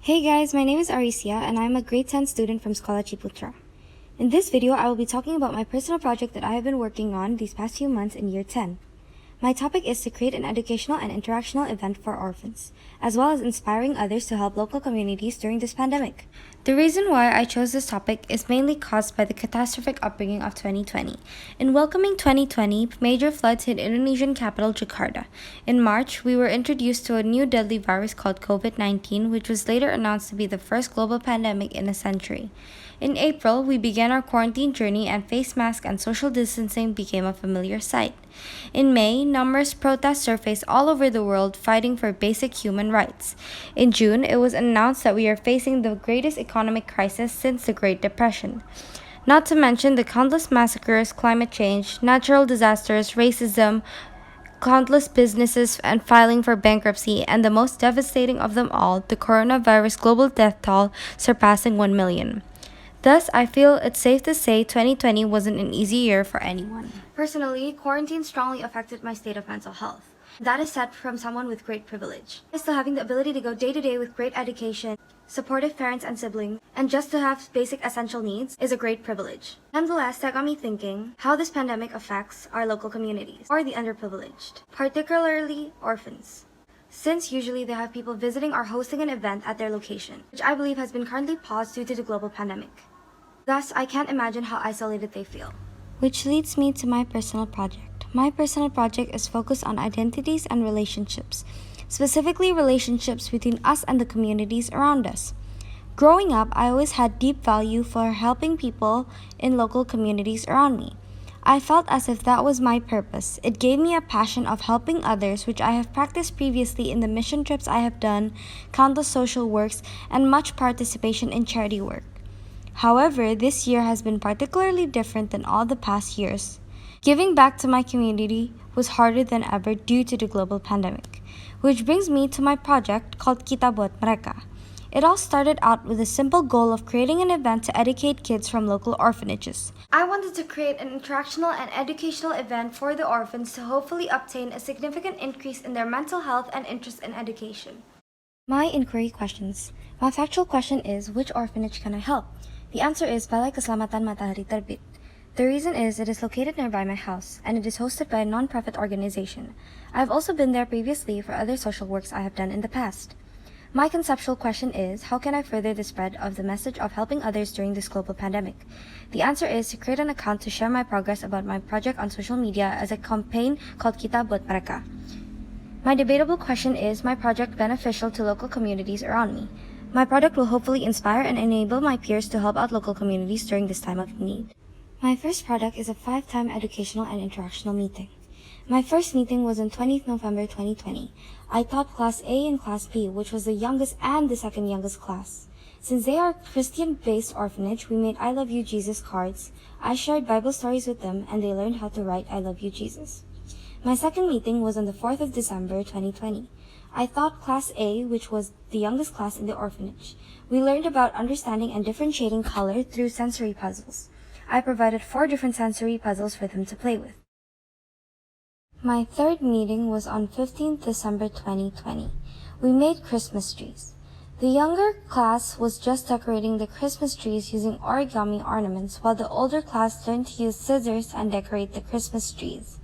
Hey guys, my name is Aricia and I'm a grade 10 student from Schola Chiputra. In this video, I will be talking about my personal project that I have been working on these past few months in year 10. My topic is to create an educational and interactional event for orphans, as well as inspiring others to help local communities during this pandemic. The reason why I chose this topic is mainly caused by the catastrophic upbringing of 2020. In welcoming 2020, major floods hit Indonesian capital Jakarta. In March, we were introduced to a new deadly virus called COVID-19, which was later announced to be the first global pandemic in a century. In April, we began our quarantine journey and face mask and social distancing became a familiar sight. In May, numerous protests surfaced all over the world fighting for basic human rights. In June, it was announced that we are facing the greatest economic crisis since the Great Depression. Not to mention the countless massacres, climate change, natural disasters, racism, countless businesses and filing for bankruptcy, and the most devastating of them all, the coronavirus global death toll surpassing 1 million. Thus, I feel it's safe to say 2020 wasn't an easy year for anyone. Personally, quarantine strongly affected my state of mental health. That is said from someone with great privilege. Still having the ability to go day to day with great education, supportive parents and siblings, and just to have basic essential needs is a great privilege. Nonetheless, that got me thinking how this pandemic affects our local communities, or the underprivileged, particularly orphans, since usually they have people visiting or hosting an event at their location, which I believe has been currently paused due to the global pandemic. Thus, I can't imagine how isolated they feel. Which leads me to my personal project. My personal project is focused on identities and relationships, specifically relationships between us and the communities around us. Growing up, I always had deep value for helping people in local communities around me. I felt as if that was my purpose. It gave me a passion of helping others, which I have practiced previously in the mission trips I have done, countless social works, and much participation in charity work. However, this year has been particularly different than all the past years. Giving back to my community was harder than ever due to the global pandemic, which brings me to my project called Kita Buat Mereka. It all started out with a simple goal of creating an event to educate kids from local orphanages. I wanted to create an interactional and educational event for the orphans to hopefully obtain a significant increase in their mental health and interest in education. My inquiry questions. My factual question is, which orphanage can I help? The answer is Balai Keselamatan Matahari Terbit. The reason is it is located nearby my house, and it is hosted by a non-profit organization. I have also been there previously for other social works I have done in the past. My conceptual question is, how can I further the spread of the message of helping others during this global pandemic? The answer is to create an account to share my progress about my project on social media as a campaign called Kita Buat Mereka. My debatable question is my project beneficial to local communities around me? My product will hopefully inspire and enable my peers to help out local communities during this time of need. My first product is a 5-time educational and interactional meeting. My first meeting was on 20th November 2020. I taught Class A and Class B, which was the youngest and the second youngest class. Since they are a Christian-based orphanage, we made I Love You Jesus cards. I shared Bible stories with them, and they learned how to write I Love You Jesus. My second meeting was on the 4th of December 2020. I taught Class A, which was the youngest class in the orphanage. We learned about understanding and differentiating color through sensory puzzles. I provided 4 different sensory puzzles for them to play with. My third meeting was on 15th December 2020. We made Christmas trees. The younger class was just decorating the Christmas trees using origami ornaments, while the older class learned to use scissors and decorate the Christmas trees.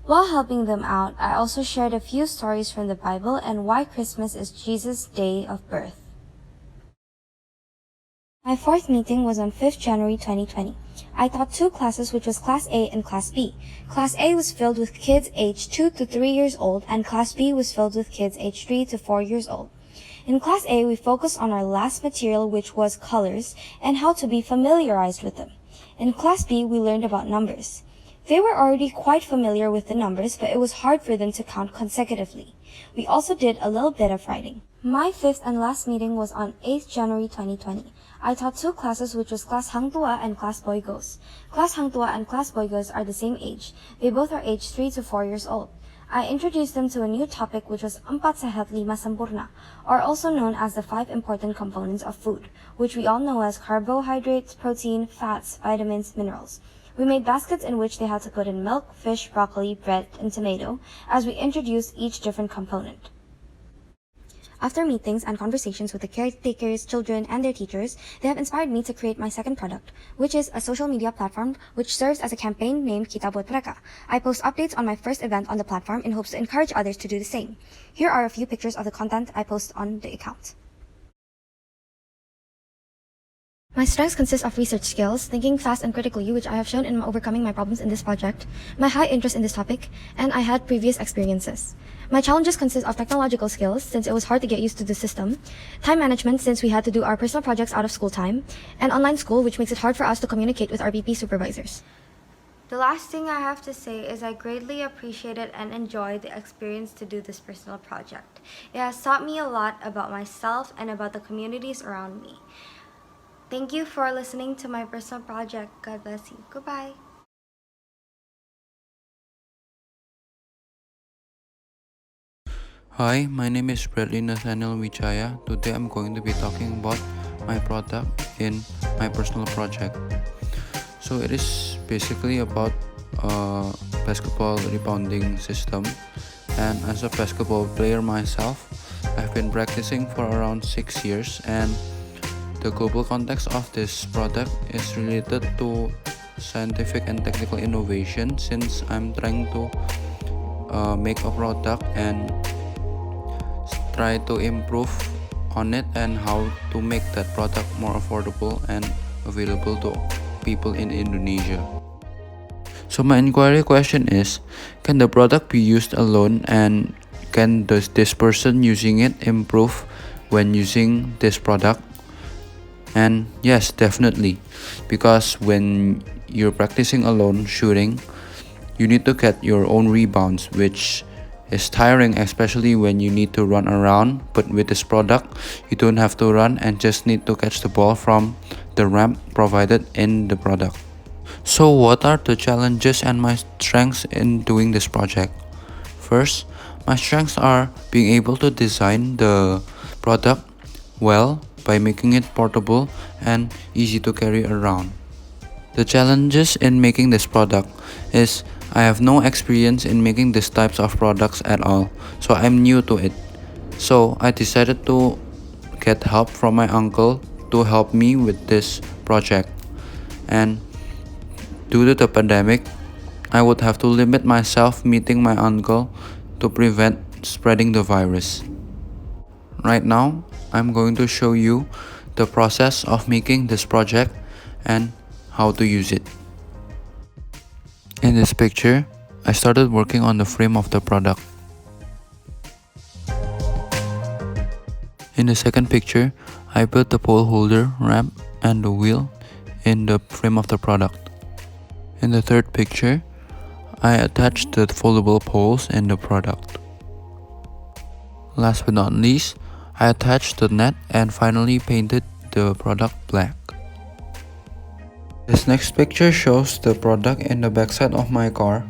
While helping them out, I also shared a few stories from the Bible and why Christmas is Jesus' day of birth. My fourth meeting was on 5th January 2020. I taught 2 classes, which was Class A and Class B. Class A was filled with kids aged 2 to 3 years old, and Class B was filled with kids aged 3 to 4 years old. In Class A, we focused on our last material, which was colors, and how to be familiarized with them. In Class B, we learned about numbers. They were already quite familiar with the numbers, but it was hard for them to count consecutively. We also did a little bit of writing. My 5th and last meeting was on 8th January 2020. I taught 2 classes, which was Class Hang Tua and Class Boy Goes. Class Hang Tua and Class Boy Goes are the same age. They both are aged 3 to 4 years old. I introduced them to a new topic, which was Empat Sehat Lima Sempurna, or also known as the 5 important components of food, which we all know as carbohydrates, protein, fats, vitamins, minerals. We made baskets in which they had to put in milk, fish, broccoli, bread, and tomato, as we introduced each different component. After meetings and conversations with the caretakers, children, and their teachers, they have inspired me to create my second product, which is a social media platform which serves as a campaign named Kita Buat Mereka. I post updates on my first event on the platform in hopes to encourage others to do the same. Here are a few pictures of the content I post on the account. My strengths consist of research skills, thinking fast and critically, which I have shown in overcoming my problems in this project, my high interest in this topic, and I had previous experiences. My challenges consist of technological skills, since it was hard to get used to the system, time management, since we had to do our personal projects out of school time, and online school, which makes it hard for us to communicate with our BP supervisors. The last thing I have to say is I greatly appreciated and enjoyed the experience to do this personal project. It has taught me a lot about myself and about the communities around me. Thank you for listening to my personal project. God bless you. Goodbye. Hi, my name is Bradley Nathaniel Wijaya. Today I'm going to be talking about my product in my personal project. So it is basically about a basketball rebounding system, and as a basketball player myself, I've been practicing for around 6 years, and the global context of this product is related to scientific and technical innovation, since I'm trying to make a product and try to improve on it and how to make that product more affordable and available to people in Indonesia. So my inquiry question is, can the product be used alone, and can this person using it improve when using this product? And yes, definitely, because when you're practicing alone shooting, you need to get your own rebounds, which is tiring, especially when you need to run around. But with this product, you don't have to run and just need to catch the ball from the ramp provided in the product. So what are the challenges and my strengths in doing this project? First, my strengths are being able to design the product well by making it portable and easy to carry around. The challenges in making this product is I have no experience in making these types of products at all, so I'm new to it. So I decided to get help from my uncle to help me with this project. And due to the pandemic, I would have to limit myself meeting my uncle to prevent spreading the virus. Right now, I'm going to show you the process of making this project and how to use it. In this picture, I started working on the frame of the product. In the second picture, I built the pole holder, ramp, and the wheel in the frame of the product. In the third picture, I attached the foldable poles in the product. Last but not least, I attached the net and finally painted the product black. This next picture shows the product in the backside of my car.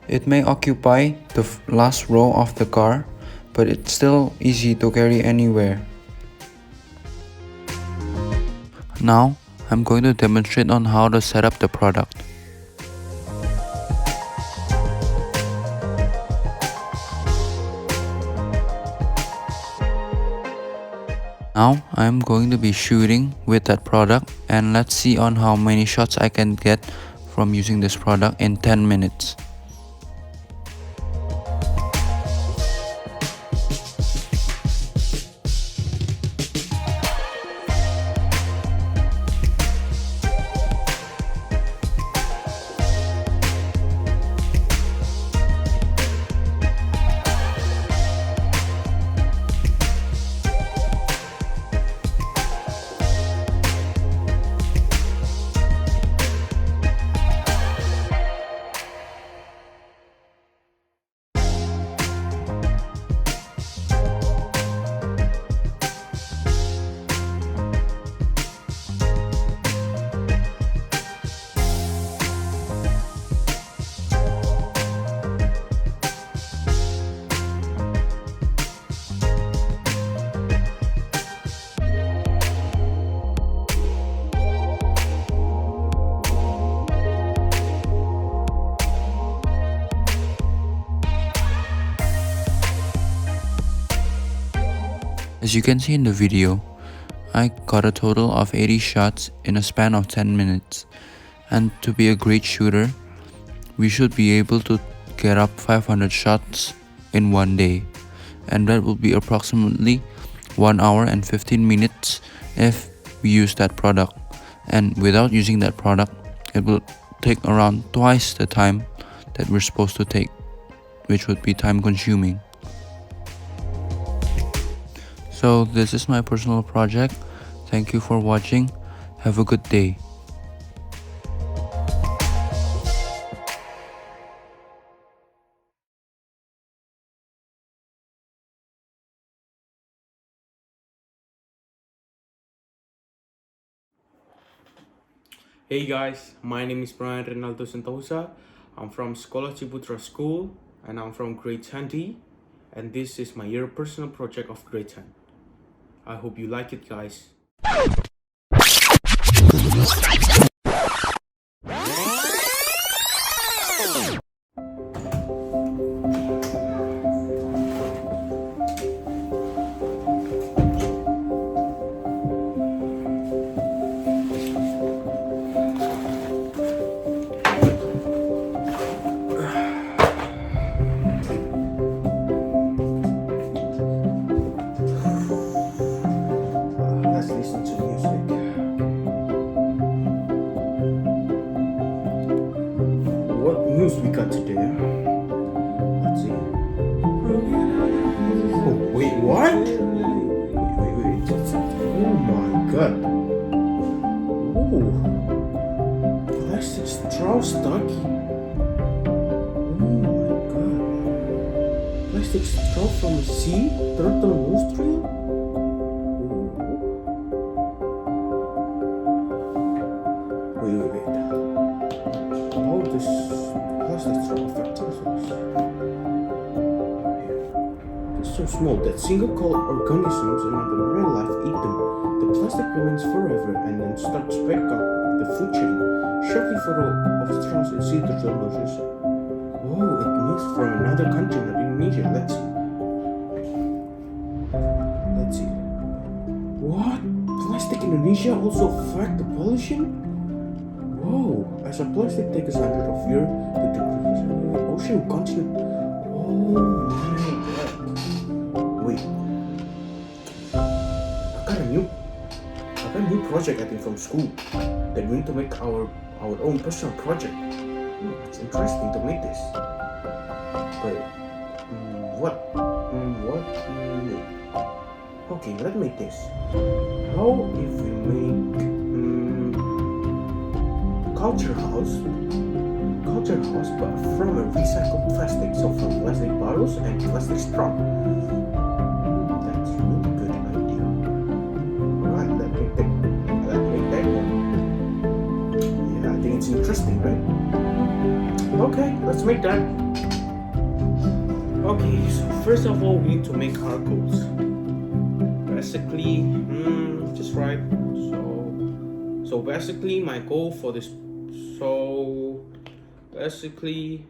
It may occupy the last row of the car, but it's still easy to carry anywhere. Now, I'm going to demonstrate on how to set up the product. Now I'm going to be shooting with that product, and let's see on how many shots I can get from using this product in 10 minutes. As you can see in the video, I got a total of 80 shots in a span of 10 minutes. And to be a great shooter, we should be able to get up 500 shots in one day. And that will be approximately 1 hour and 15 minutes if we use that product. And without using that product, it will take around twice the time that we're supposed to take, which would be time consuming. So this is my personal project. Thank you for watching. Have a good day. Hey guys, my name is Brian Renaldo Santosa. I'm from Sekolah Ciputra School and I'm from grade 10D, and this is my year personal project of grade 10. I hope you like it, guys. Let's listen to music. What news we got today? Let's see. Oh, wait, what? Wait. Oh my god. Oh, plastic straw stuck. Oh my god. Plastic straw from the sea? Turtle nostril? Wait. How does plastic straw affect ourselves? It's so small that single-celled organisms and other marine life eat them. The plastic remains forever and then starts back up the food chain. Shortly photo of straws in sea turtle nostrils. Oh, it means from another country, not Indonesia. Let's see. What? Plastic Indonesia also affect the pollution? Whoa, as a plastic takes hundreds of years to degrade, ocean continent. Oh my god. Wait. I got a new project I think from school that we need to make our own personal project. It's interesting to make this. But what? Wait. Okay, let's make this. How if we make culture house, but from a recycled plastic, so from plastic bottles and plastic straw. That's a really good idea. Alright, let's make that one. Yeah, I think it's interesting, right? Okay, let's make that. Okay, so first of all, we need to make our goals. Basically, just right. So basically, my goal for this. So basically,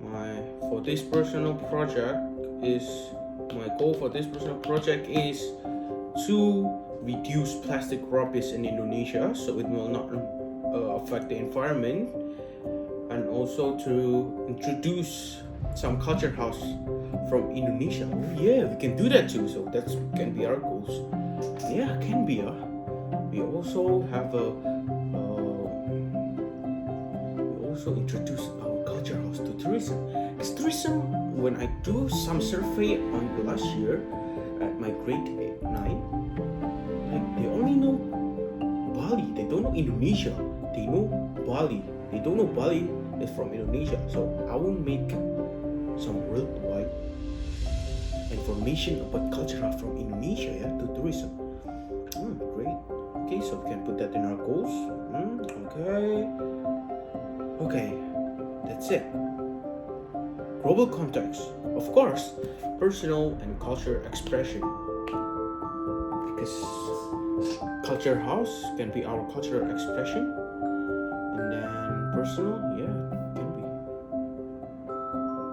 my goal for this personal project is to reduce plastic rubbish in Indonesia, so it will not affect the environment, and also to introduce some culture house from Indonesia. Oh yeah, we can do that too. So that can be our goals. Yeah, can be. We also have introduce our culture house to tourism. Because tourism, when I do some survey on the last year at my grade 9, like they only know Bali. They don't know Indonesia. They know Bali. They don't know Bali is from Indonesia. So I will make some worldwide information about culture house from Indonesia to tourism. Great. Okay, so we can put that in our goals. Okay, that's it. Global context, of course, personal and culture expression. Because culture house can be our cultural expression, and then personal, yeah, can be.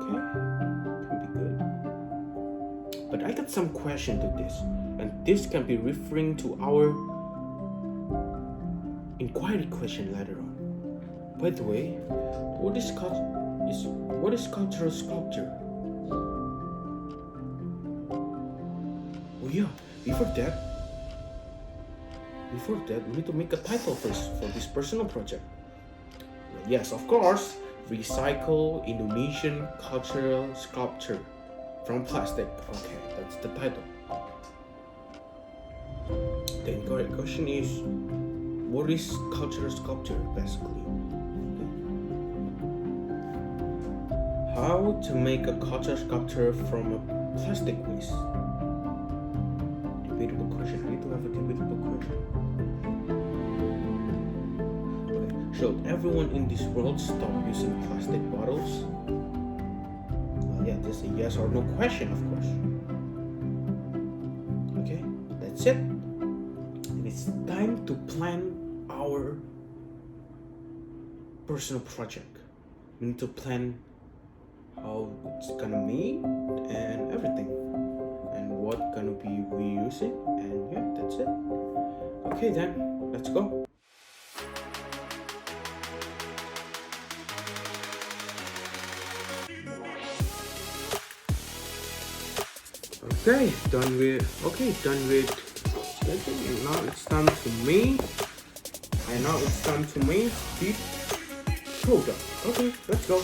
Okay, can be good. But I I got some question to this, and this can be referring to our inquiry question later on. By the way, what is cultural sculpture? Oh yeah, before that, we need to make a title first for this personal project. Yes, of course, recycle Indonesian cultural sculpture from plastic. Okay, that's the title. The incorrect question is, what is cultural sculpture basically? Okay. How to make a cultural sculpture from a plastic waste? Debatable question. I need to have a debatable question. Okay. Should everyone in this world stop using plastic bottles? Yeah, this is a yes or no question, of course. Okay, that's it. And it's time to plan our personal project. We need to plan how it's gonna be and everything, and what gonna be reusing, and yeah, that's it. Okay then, let's go. Okay, done with sketching, and now it's time to me. And now it's time to make the product. Okay, let's go.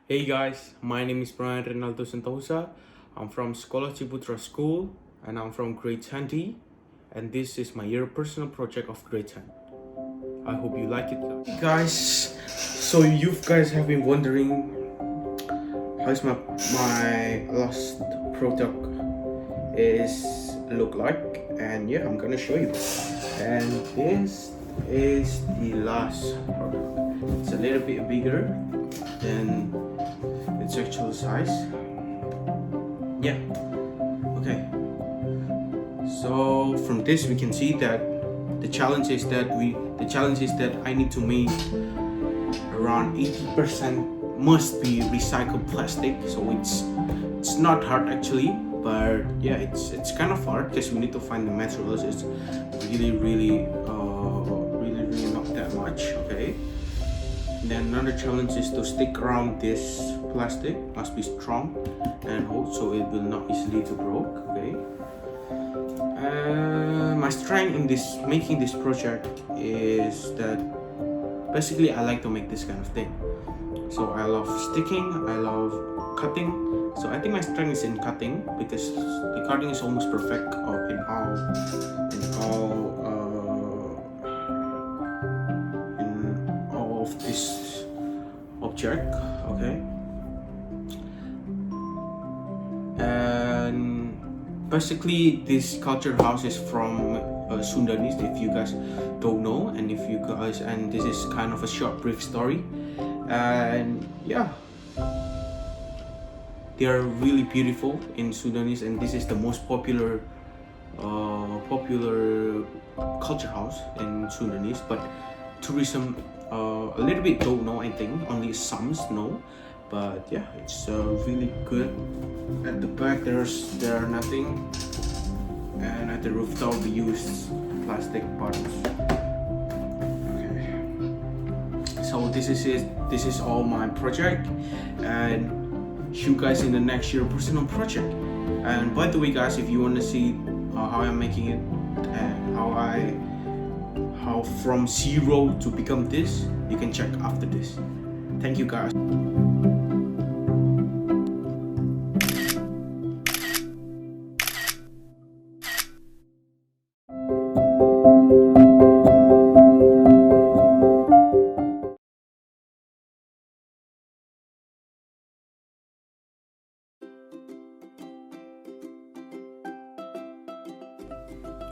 Hey guys, my name is Brian Renaldo Sentosa. I'm from Sekolah Ciputra School, and I'm from grade 10D, and this is my year personal project of grade 10. I hope you like it, guys. So you guys have been wondering how's my last product is look like, and yeah, I'm gonna show you. And this is the last product. It's a little bit bigger than its actual size. Yeah. Okay. So from this we can see that the challenge is that I need to make around 80% must be recycled plastic. So it's not hard actually, but yeah, it's kind of hard because we need to find the materials. It's really not that much. Okay. And then another challenge is to stick around this plastic. Must be strong and hold so it will not easily to break. Okay. My strength in making this project is that basically I like to make this kind of thing. So I love sticking, I love cutting. So I think my strength is in cutting because the cutting is almost perfect in all of this object. Okay. And basically this culture house is from Sundanese, if you guys don't know, and this is kind of a short brief story, and yeah, they are really beautiful in Sundanese, and this is the most popular culture house in Sundanese, but tourism a little bit don't know, I think only some know, but yeah, it's really good. At the back there are nothing, and at the rooftop we used plastic bottles. Okay. So this is it. This is all my project, and see you guys in the next year personal project. And by the way guys, if you want to see how I'm making it and how from zero to become this, you can check after this. Thank you guys.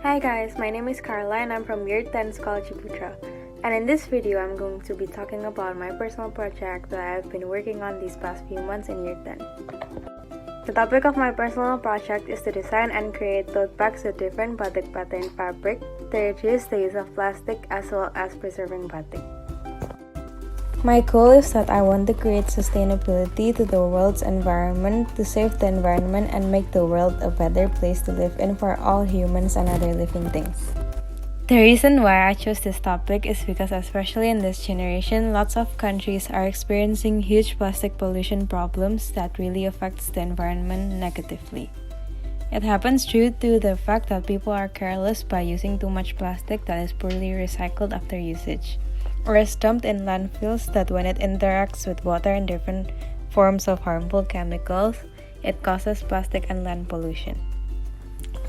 Hi guys, my name is Carla and I'm from Year 10 Sekolah Ciputra. And in this video, I'm going to be talking about my personal project that I've been working on these past few months in Year 10. The topic of my personal project is to design and create tote bags with different batik pattern fabric to reduce the use of plastic as well as preserving batik. My goal is that I want to create sustainability to the world's environment, to save the environment and make the world a better place to live in for all humans and other living things. The reason why I chose this topic is because especially in this generation, lots of countries are experiencing huge plastic pollution problems that really affects the environment negatively. It happens due to the fact that people are careless by using too much plastic that is poorly recycled after usage, or is dumped in landfills that when it interacts with water and different forms of harmful chemicals, it causes plastic and land pollution.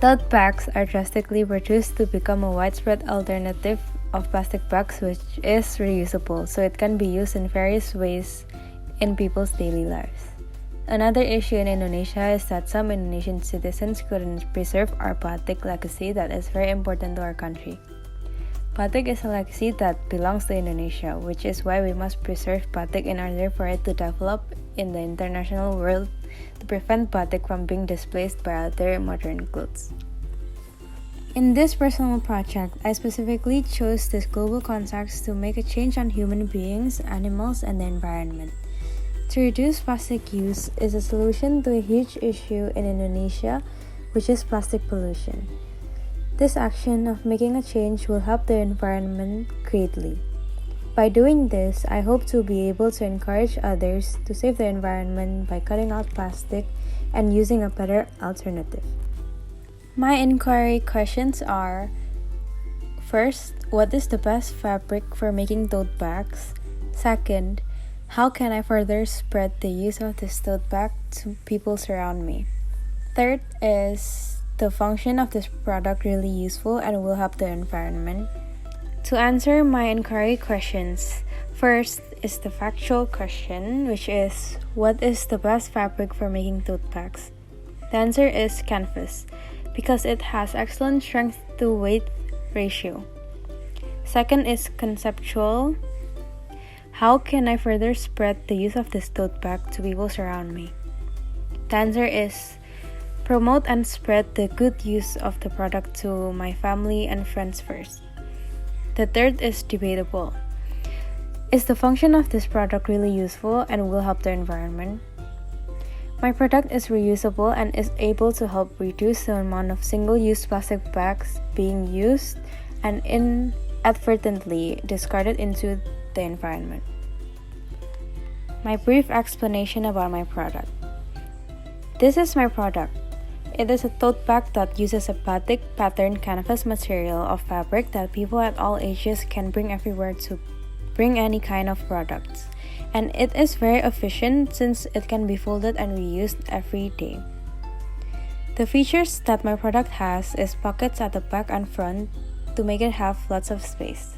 Tote bags are drastically reduced to become a widespread alternative of plastic bags which is reusable, so it can be used in various ways in people's daily lives. Another issue in Indonesia is that some Indonesian citizens couldn't preserve our batik legacy that is very important to our country. Batik is a legacy that belongs to Indonesia, which is why we must preserve batik in order for it to develop in the international world to prevent batik from being displaced by other modern clothes. In this personal project, I specifically chose this global context to make a change on human beings, animals, and the environment. To reduce plastic use is a solution to a huge issue in Indonesia, which is plastic pollution. This action of making a change will help the environment greatly. By doing this, I hope to be able to encourage others to save the environment by cutting out plastic and using a better alternative. My inquiry questions are: first, what is the best fabric for making tote bags? Second, how can I further spread the use of this tote bag to people around me? Third, is the function of this product really useful and will help the environment? To answer my inquiry questions, first is the factual question, which is, what is the best fabric for making tote bags? The answer is canvas, because it has excellent strength to weight ratio. Second is conceptual. How can I further spread the use of this tote bag to people around me? The answer is promote and spread the good use of the product to my family and friends first. The third is debatable. Is the function of this product really useful and will help the environment? My product is reusable and is able to help reduce the amount of single-use plastic bags being used and inadvertently discarded into the environment. My brief explanation about my product. This is my product. It is a tote bag that uses a batik pattern canvas material of fabric that people at all ages can bring everywhere to bring any kind of products. And it is very efficient since it can be folded and reused every day. The features that my product has is pockets at the back and front to make it have lots of space.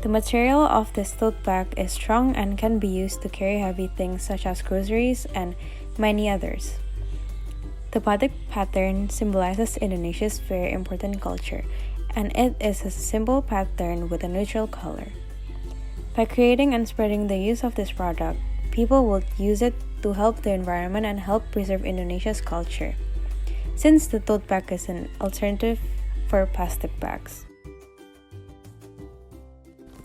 The material of this tote bag is strong and can be used to carry heavy things such as groceries and many others. The batik pattern symbolizes Indonesia's very important culture, and it is a simple pattern with a neutral color. By creating and spreading the use of this product, people will use it to help the environment and help preserve Indonesia's culture, since the tote bag is an alternative for plastic bags.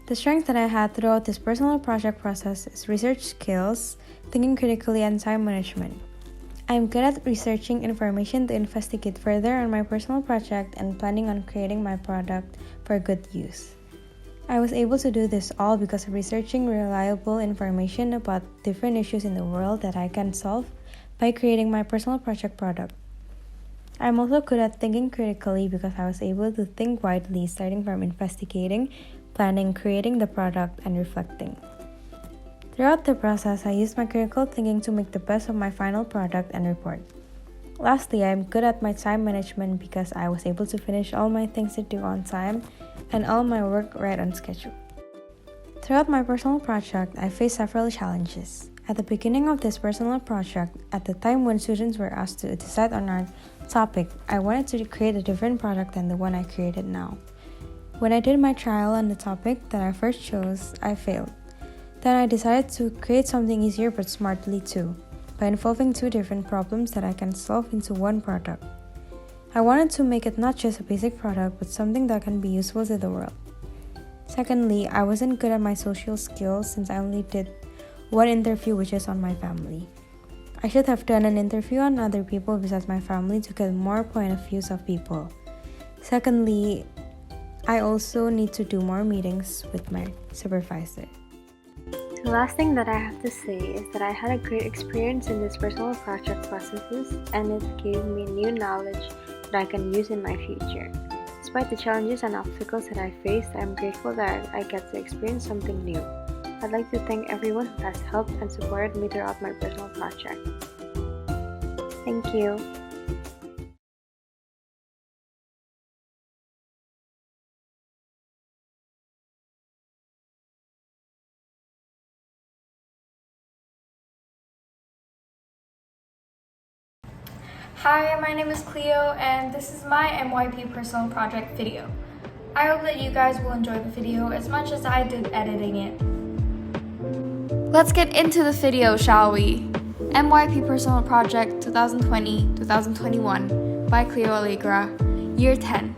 The strength that I had throughout this personal project process is research skills, thinking critically, and time management. I am good at researching information to investigate further on my personal project and planning on creating my product for good use. I was able to do this all because of researching reliable information about different issues in the world that I can solve by creating my personal project product. I'm also good at thinking critically because I was able to think widely, starting from investigating, planning, creating the product, and reflecting. Throughout the process, I used my critical thinking to make the best of my final product and report. Lastly, I am good at my time management because I was able to finish all my things to do on time and all my work right on schedule. Throughout my personal project, I faced several challenges. At the beginning of this personal project, at the time when students were asked to decide on our topic, I wanted to create a different product than the one I created now. When I did my trial on the topic that I first chose, I failed. Then I decided to create something easier but smartly too. by involving two different problems that I can solve into one product. I wanted to make it not just a basic product, but something that can be useful to the world. Secondly, I wasn't good at my social skills since I only did one interview, which is on my family. I should have done an interview on other people besides my family to get more point of views of people. Secondly, I also need to do more meetings with my supervisor. The last thing that I have to say is that I had a great experience in this personal project processes, and it gave me new knowledge that I can use in my future. Despite the challenges and obstacles that I faced, I am grateful that I get to experience something new. I'd like to thank everyone who has helped and supported me throughout my personal project. Thank you. Hi, my name is Cleo, and this is my MYP personal project video. I hope that you guys will enjoy the video as much as I did editing it. Let's get into the video, shall we? MYP Personal Project 2020-2021 by Cleo Allegra, Year 10.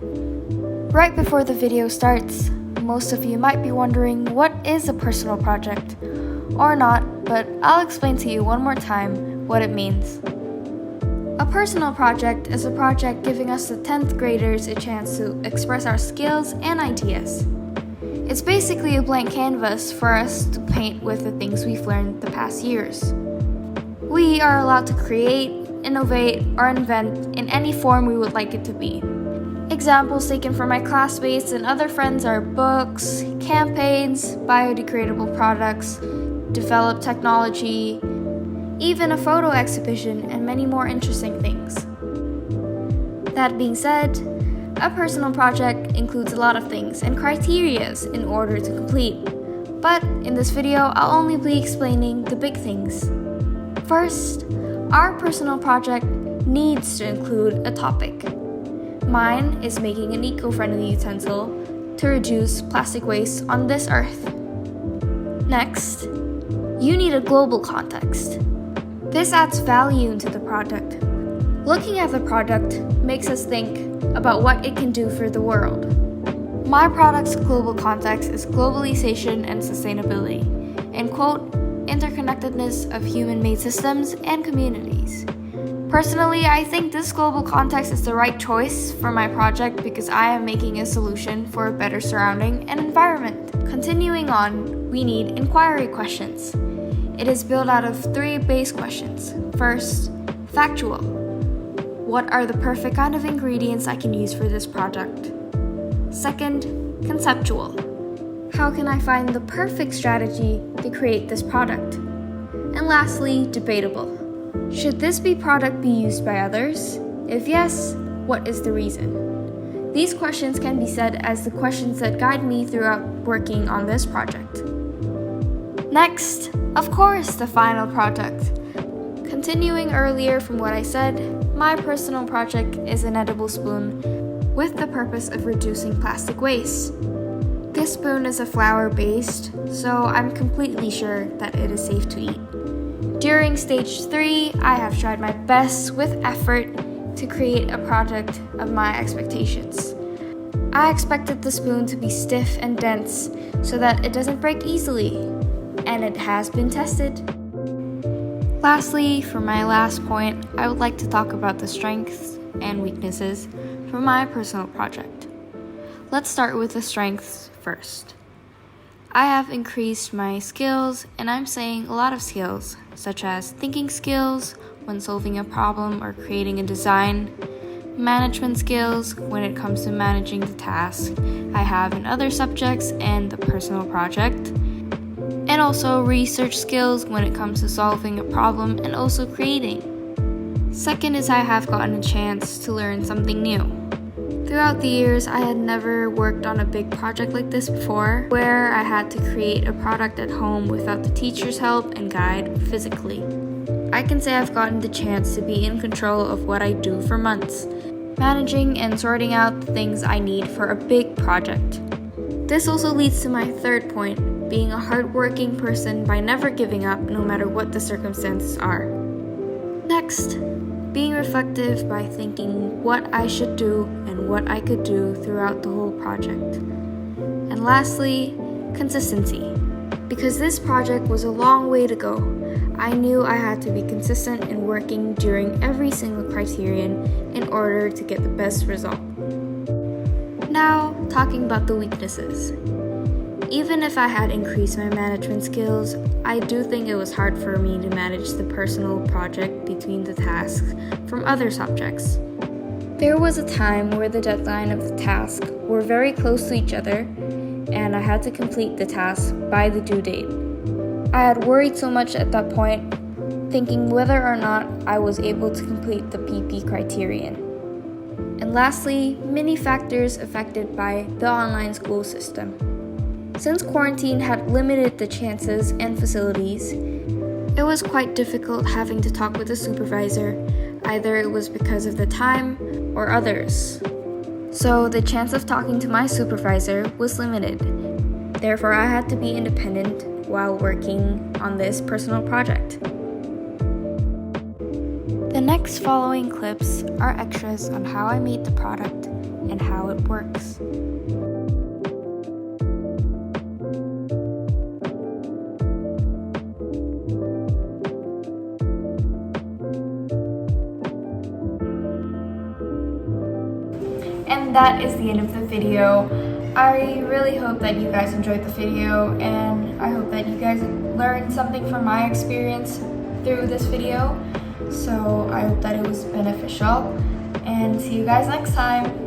Right before the video starts, most of you might be wondering what is a personal project? Or not, but I'll explain to you one more time what it means. A personal project is a project giving us the 10th graders a chance to express our skills and ideas. It's basically a blank canvas for us to paint with the things we've learned the past years. We are allowed to create, innovate, or invent in any form we would like it to be. Examples taken from my classmates and other friends are books, campaigns, biodegradable products, developed technology, even a photo exhibition, and many more interesting things. That being said, a personal project includes a lot of things and criterias in order to complete. But in this video, I'll only be explaining the big things. First, our personal project needs to include a topic. Mine is making an eco-friendly utensil to reduce plastic waste on this earth. Next, you need a global context. This adds value into the product. Looking at the product makes us think about what it can do for the world. My product's global context is globalization and sustainability, and quote, interconnectedness of human-made systems and communities. Personally, I think this global context is the right choice for my project because I am making a solution for a better surrounding and environment. Continuing on, we need inquiry questions. It is built out of 3 base questions. First, factual. What are the perfect kind of ingredients I can use for this product? Second, conceptual. How can I find the perfect strategy to create this product? And lastly, debatable. Should this product be used by others? If yes, what is the reason? These questions can be said as the questions that guide me throughout working on this project. Next, of course, the final product. Continuing earlier from what I said, my personal project is an edible spoon with the purpose of reducing plastic waste. This spoon is a flour-based, so I'm completely sure that it is safe to eat. During stage 3, I have tried my best with effort to create a product of my expectations. I expected the spoon to be stiff and dense so that it doesn't break easily, and it has been tested. Lastly, for my last point, I would like to talk about the strengths and weaknesses for my personal project. Let's start with the strengths first. I have increased my skills, and I'm saying a lot of skills, such as thinking skills when solving a problem or creating a design, management skills when it comes to managing the task I have in other subjects and the personal project, and also research skills when it comes to solving a problem and also creating. Second is I have gotten a chance to learn something new. Throughout the years, I had never worked on a big project like this before, where I had to create a product at home without the teacher's help and guide physically. I can say I've gotten the chance to be in control of what I do for months, managing and sorting out the things I need for a big project. This also leads to my third point, being a hardworking person by never giving up no matter what the circumstances are. Next, being reflective by thinking what I should do and what I could do throughout the whole project. And lastly, consistency. Because this project was a long way to go, I knew I had to be consistent in working during every single criterion in order to get the best result. Now, talking about the weaknesses. Even if I had increased my management skills, I do think it was hard for me to manage the personal project between the tasks from other subjects. There was a time where the deadline of the task were very close to each other, and I had to complete the task by the due date. I had worried so much at that point, thinking whether or not I was able to complete the PP criterion. And lastly, many factors affected by the online school system. Since quarantine had limited the chances and facilities, it was quite difficult having to talk with the supervisor. Either it was because of the time or others. So the chance of talking to my supervisor was limited. Therefore, I had to be independent while working on this personal project. The next following clips are extras on how I made the product and how it works. And that is the end of the video. I really hope that you guys enjoyed the video, and I hope that you guys learned something from my experience through this video. So I hope that it was beneficial, and see you guys next time.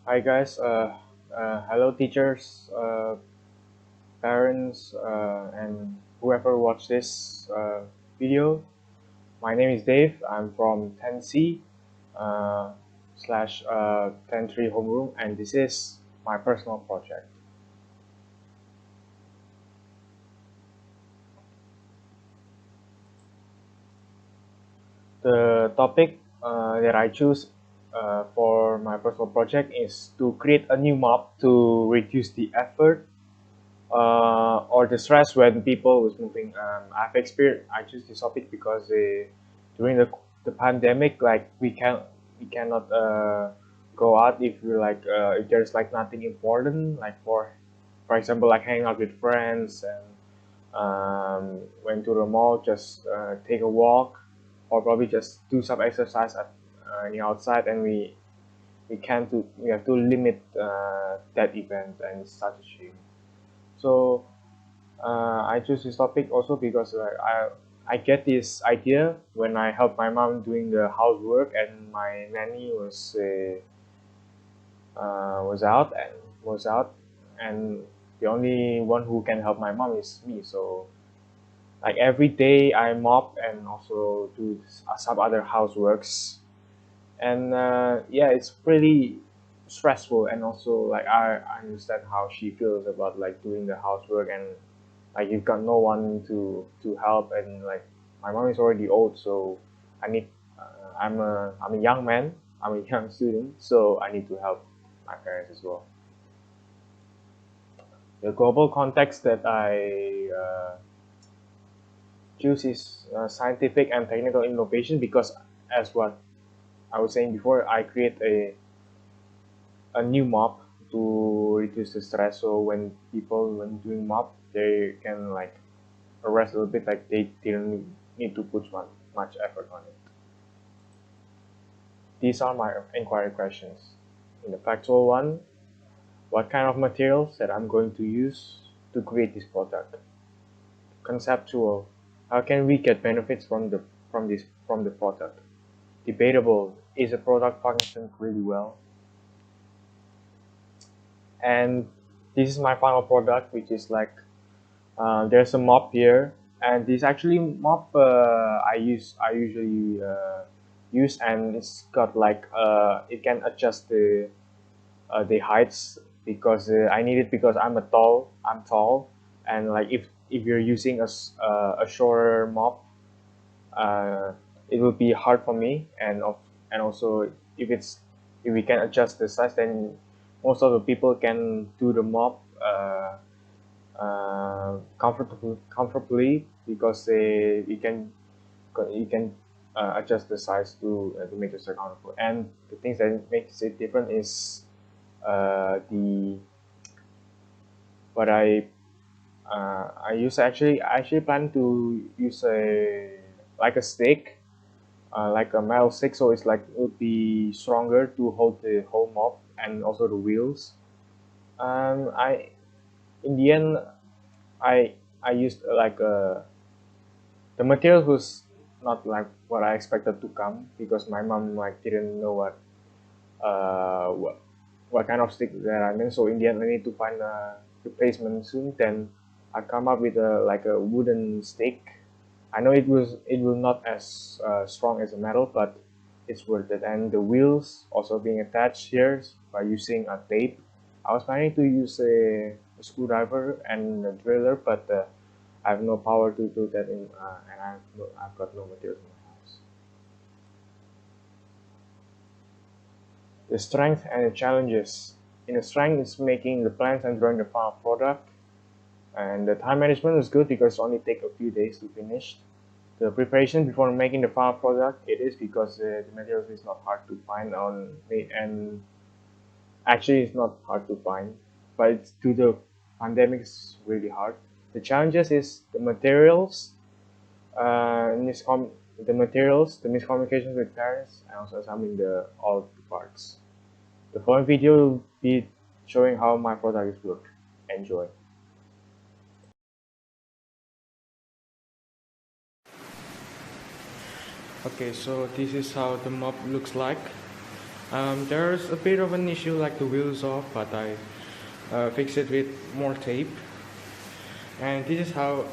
Hi guys. Hello teachers, parents, and whoever watched this video. My name is Dave. I'm from 10C slash 103 homeroom, and this is my personal project. The topic that I choose for my personal project is to create a new map to reduce the effort or the stress when people was moving. I choose this topic because during the pandemic, like we cannot go out if you if there's like nothing important, like for example, like hanging out with friends and went to the mall, just take a walk, or probably just do some exercise at in the outside, and we have to limit that event, and it's such a shame. So I choose this topic also because I get this idea when I help my mom doing the housework, and my nanny was out, and the only one who can help my mom is me. So like every day I mop and also do some other houseworks, and yeah, it's pretty stressful, and also like I understand how she feels about like doing the housework, and like you've got no one to help, and like my mom is already old, so I need I'm a young man, I'm a young student, so I need to help my parents as well. The global context that I choose is scientific and technical innovation, because as what I was saying before, I create a new mop to reduce the stress. So when when doing mop, they can like rest a little bit, like they didn't need to put much effort on it. These are my inquiry questions. In the factual one, what kind of materials that I'm going to use to create this product? Conceptual, how can we get benefits from the product? Debatable, is a product function really well? And this is my final product, which is like there's a mop here, and this actually mop I usually use, and it's got like it can adjust the the heights, because I need it because I'm tall, and like if you're using a shorter mop, it will be hard for me, and also if we can adjust the size, then most of the people can do the mop comfortably, because you can adjust the size to make yourself comfortable. And the things that makes it different is the what I actually plan to use a stick, like a metal stick, so it's like it would be stronger to hold the whole mop and also the wheels. I in the end I used the material was not like what I expected to come, because my mom like didn't know uh what what kind of stick that I meant. So in the end, I need to find a replacement soon. Then I come up with a wooden stick. I know it will not as strong as a metal, but it's worth it. And the wheels also being attached here by using a tape. I was planning to use a screwdriver and a driller, but I have no power to do that and I've got no materials in my house. The strength and the challenges. In the strength is making the plans and drawing the final product. And the time management is good because it only take a few days to finish. The preparation before making the final product, it is because the materials is not hard to find and actually it's not hard to find, but it's due to the pandemic, it's really hard. The challenges is the materials, the miscommunications with parents, and also assembling all the parts. The following video will be showing how my product is work. Enjoy. Okay, so this is how the mop looks like. There's a bit of an issue like the wheels off, but I fix it with more tape. And this is how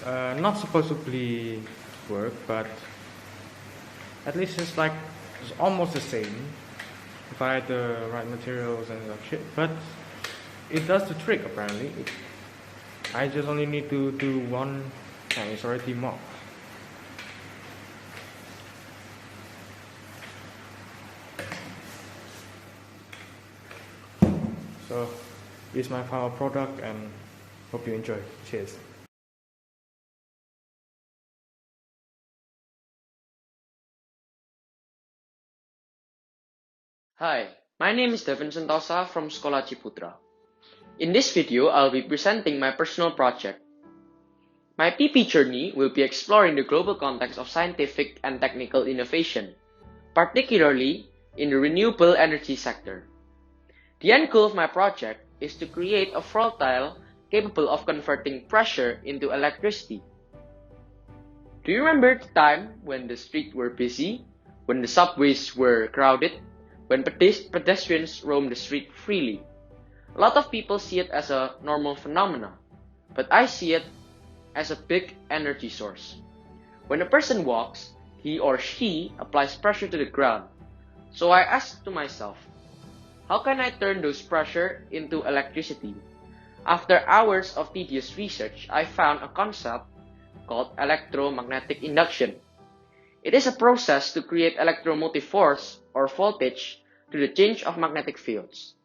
not supposedly work, but at least it's almost the same if I had the right materials and such shit. But it does the trick apparently. I just only need to do one, and it's already mopped. So this is my final product, and hope you enjoy. Cheers. Hi, my name is Devin Sentosa from Sekolah Ciputra. In this video, I'll be presenting my personal project. My PP journey will be exploring the global context of scientific and technical innovation, particularly in the renewable energy sector. The end goal of my project is to create a floor tile capable of converting pressure into electricity. Do you remember the time when the streets were busy, when the subways were crowded, when pedestrians roam the street freely? A lot of people see it as a normal phenomenon, but I see it as a big energy source. When a person walks, he or she applies pressure to the ground. So I asked to myself, how can I turn those pressure into electricity? After hours of tedious research, I found a concept called electromagnetic induction. It is a process to create electromotive force or voltage through the change of magnetic fields.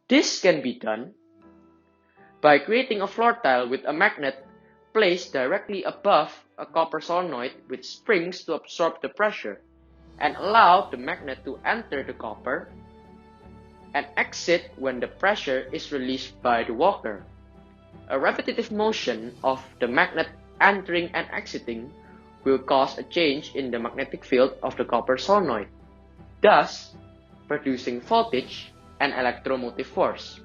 This can be done by creating a floor tile with a magnet placed directly above a copper solenoid with springs to absorb the pressure and allow the magnet to enter the copper and exit when the pressure is released by the walker. A repetitive motion of the magnet entering and exiting will cause a change in the magnetic field of the copper solenoid, thus producing voltage and electromotive force.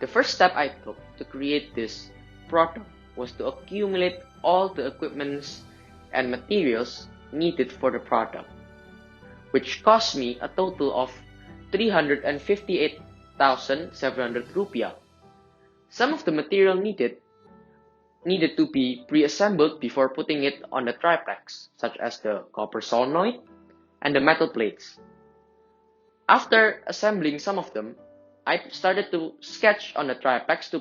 The first step I took to create this product was to accumulate all the equipments and materials needed for the product, which cost me a total of 358,700 rupiah. Some of the material needed to be pre-assembled before putting it on the triplex, such as the copper solenoid and the metal plates. After assembling some of them, I started to sketch on the triplex to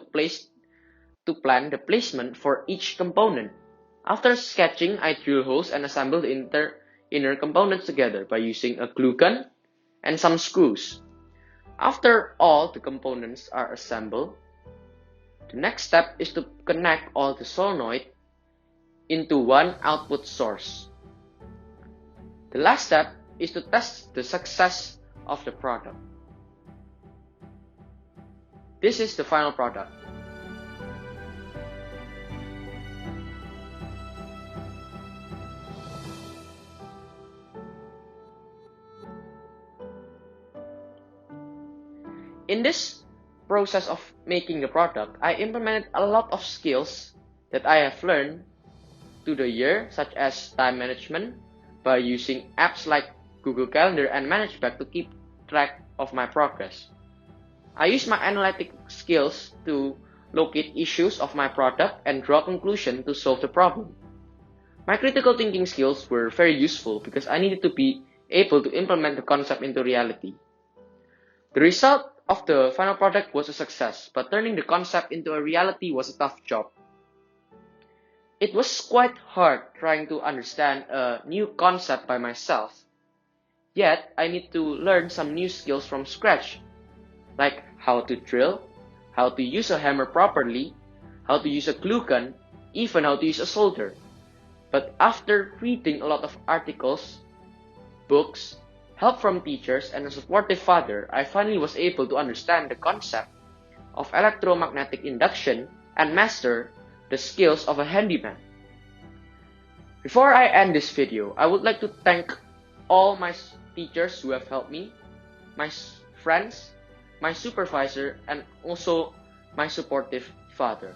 plan the placement for each component. After sketching, I drill holes and assemble the inner components together by using a glue gun and some screws. After all the components are assembled, the next step is to connect all the solenoid into one output source. The last step is to test the success of the product. This is the final product. In this process of making the product, I implemented a lot of skills that I have learned through the year, such as time management by using apps like Google Calendar and ManageBack to keep track of my progress. I use my analytic skills to locate issues of my product and draw conclusions to solve the problem. My critical thinking skills were very useful because I needed to be able to implement the concept into reality. The result of the final product was a success, but turning the concept into a reality was a tough job. It was quite hard trying to understand a new concept by myself. Yet, I need to learn some new skills from scratch, like how to drill, how to use a hammer properly, how to use a glue gun, even how to use a solder. But after reading a lot of articles, books, help from teachers, and a supportive father, I finally was able to understand the concept of electromagnetic induction and master the skills of a handyman. Before I end this video, I would like to thank all my teachers who have helped me, my friends, my supervisor, and also my supportive father.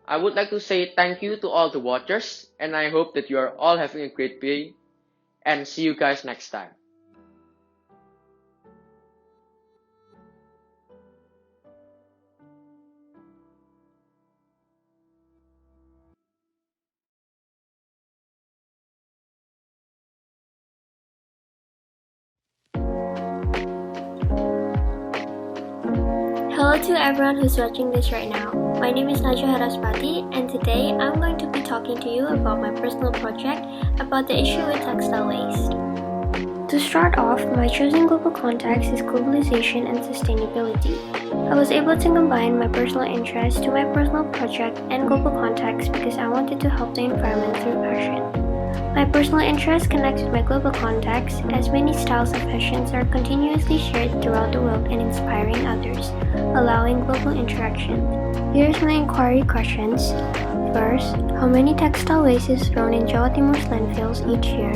I would like to say thank you to all the watchers, and I hope that you are all having a great day, and see you guys next time. Hello to everyone who's watching this right now. My name is Najwa Haraspati, and today I'm going to be talking to you about my personal project about the issue with textile waste. To start off, my chosen global context is globalization and sustainability. I was able to combine my personal interest to my personal project and global context because I wanted to help the environment through fashion. My personal interest connects with my global context, as many styles of fashions are continuously shared throughout the world and inspiring others, allowing global interaction. Here's my inquiry questions. First, how many textile waste is thrown in Jawa Timur's landfills each year?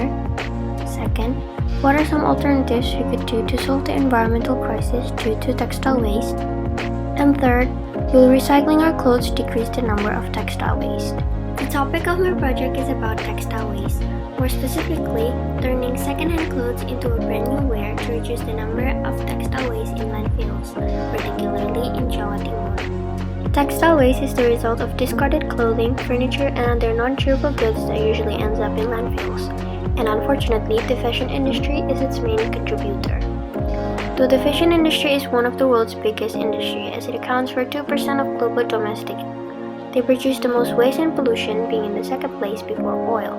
Second, what are some alternatives we could do to solve the environmental crisis due to textile waste? And third, will recycling our clothes decrease the number of textile waste? The topic of my project is about textile waste, more specifically, turning second-hand clothes into a brand new wear to reduce the number of textile waste in landfills, particularly in Jawa Timur. Textile waste is the result of discarded clothing, furniture, and other non-durable goods that usually ends up in landfills, and unfortunately, the fashion industry is its main contributor. Though the fashion industry is one of the world's biggest industry, as it accounts for 2% of global domestic. They produce the most waste and pollution, being in the second place before oil,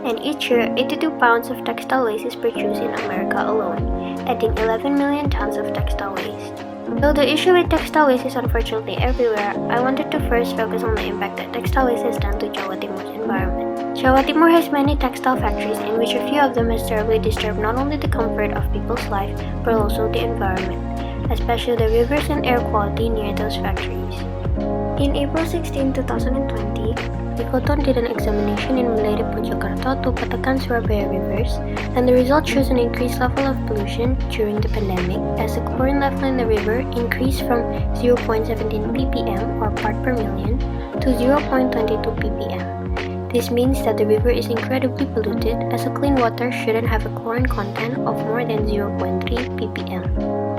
and each year 82 pounds of textile waste is produced in America alone, adding 11 million tons of textile waste. Though the issue with textile waste is unfortunately everywhere, I wanted to first focus on the impact that textile waste has done to Jawa Timur's environment. Jawa Timur has many textile factories, in which a few of them has terribly disturbed not only the comfort of people's life, but also the environment, especially the rivers and air quality near those factories. In April 16, 2020, Ikoton did an examination in Mulere Mojokerto to Patakan Surabaya rivers, and the result shows an increased level of pollution during the pandemic, as the chlorine level in the river increased from 0.17 ppm or part per million to 0.22 ppm. This means that the river is incredibly polluted, as a clean water shouldn't have a chlorine content of more than 0.3 ppm.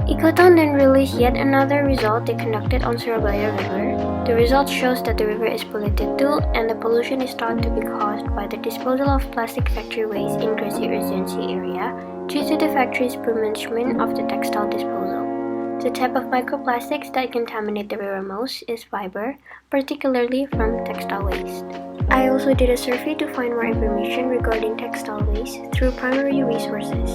Ikoton then released yet another result they conducted on Surabaya River. The result shows that the river is polluted too, and the pollution is thought to be caused by the disposal of plastic factory waste in Gresik Residency area, due to the factory's management of the textile disposal. The type of microplastics that contaminate the river most is fiber, particularly from textile waste. I also did a survey to find more information regarding textile waste through primary resources.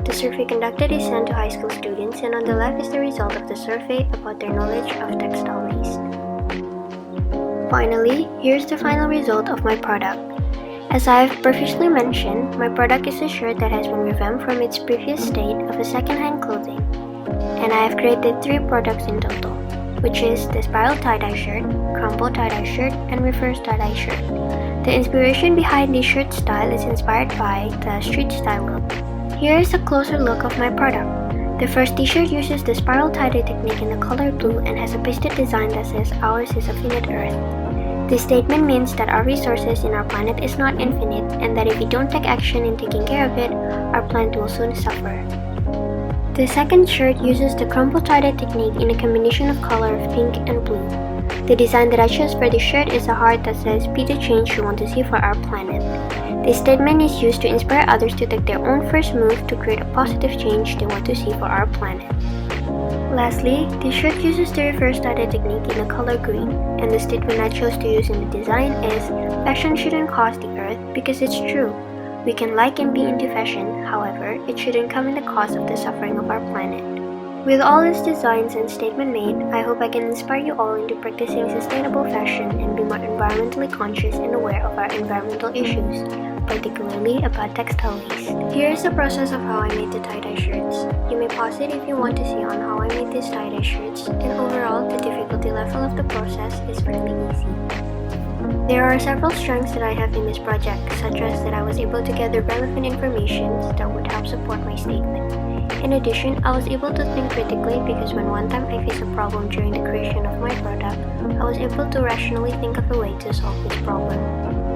The survey conducted is sent to high school students, and on the left is the result of the survey about their knowledge of textile waste. Finally, here's the final result of my product. As I have previously mentioned, my product is a shirt that has been revamped from its previous state of a second-hand clothing. And I have created 3 products in total, which is the spiral tie-dye shirt, crumple tie-dye shirt, and reverse tie-dye shirt. The inspiration behind this shirt style is inspired by the street style look. Here is a closer look of my product. The first t-shirt uses the spiral tie-dye technique in the color blue and has a pasted design that says ours is a finite earth. This statement means that our resources in our planet is not infinite and that if we don't take action in taking care of it, our planet will soon suffer. The second shirt uses the crumple tie-dye technique in a combination of color of pink and blue. The design that I chose for this shirt is a heart that says, "Be the change you want to see for our planet." This statement is used to inspire others to take their own first move to create a positive change they want to see for our planet. Lastly, this shirt uses the reverse tie-dye technique in the color green, and the statement I chose to use in the design is, "Fashion shouldn't cost the earth," because it's true. We can like and be into fashion, however, it shouldn't come in the cost of the suffering of our planet. With all these designs and statement made, I hope I can inspire you all into practicing sustainable fashion and be more environmentally conscious and aware of our environmental issues, particularly about textile waste. Here is the process of how I made the tie-dye shirts. You may pause it if you want to see on how I made these tie-dye shirts, and overall, the difficulty level of the process is fairly easy. There are several strengths that I have in this project, such as that I was able to gather relevant information that would help support my statement. In addition, I was able to think critically because when one time I faced a problem during the creation of my product, I was able to rationally think of a way to solve this problem.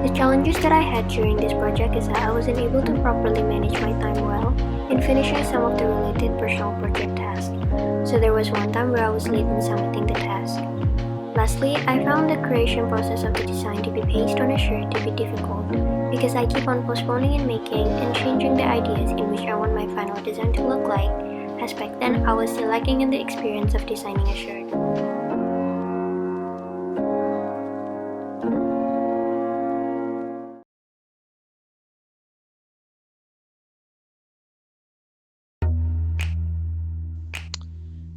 The challenges that I had during this project is that I wasn't able to properly manage my time well in finishing some of the related personal project tasks, so there was one time where I was late in submitting the task. Lastly, I found the creation process of the design to be based on a shirt to be difficult because I keep on postponing and making and changing the ideas in which I want my final design to look like, as back then I was still lacking in the experience of designing a shirt.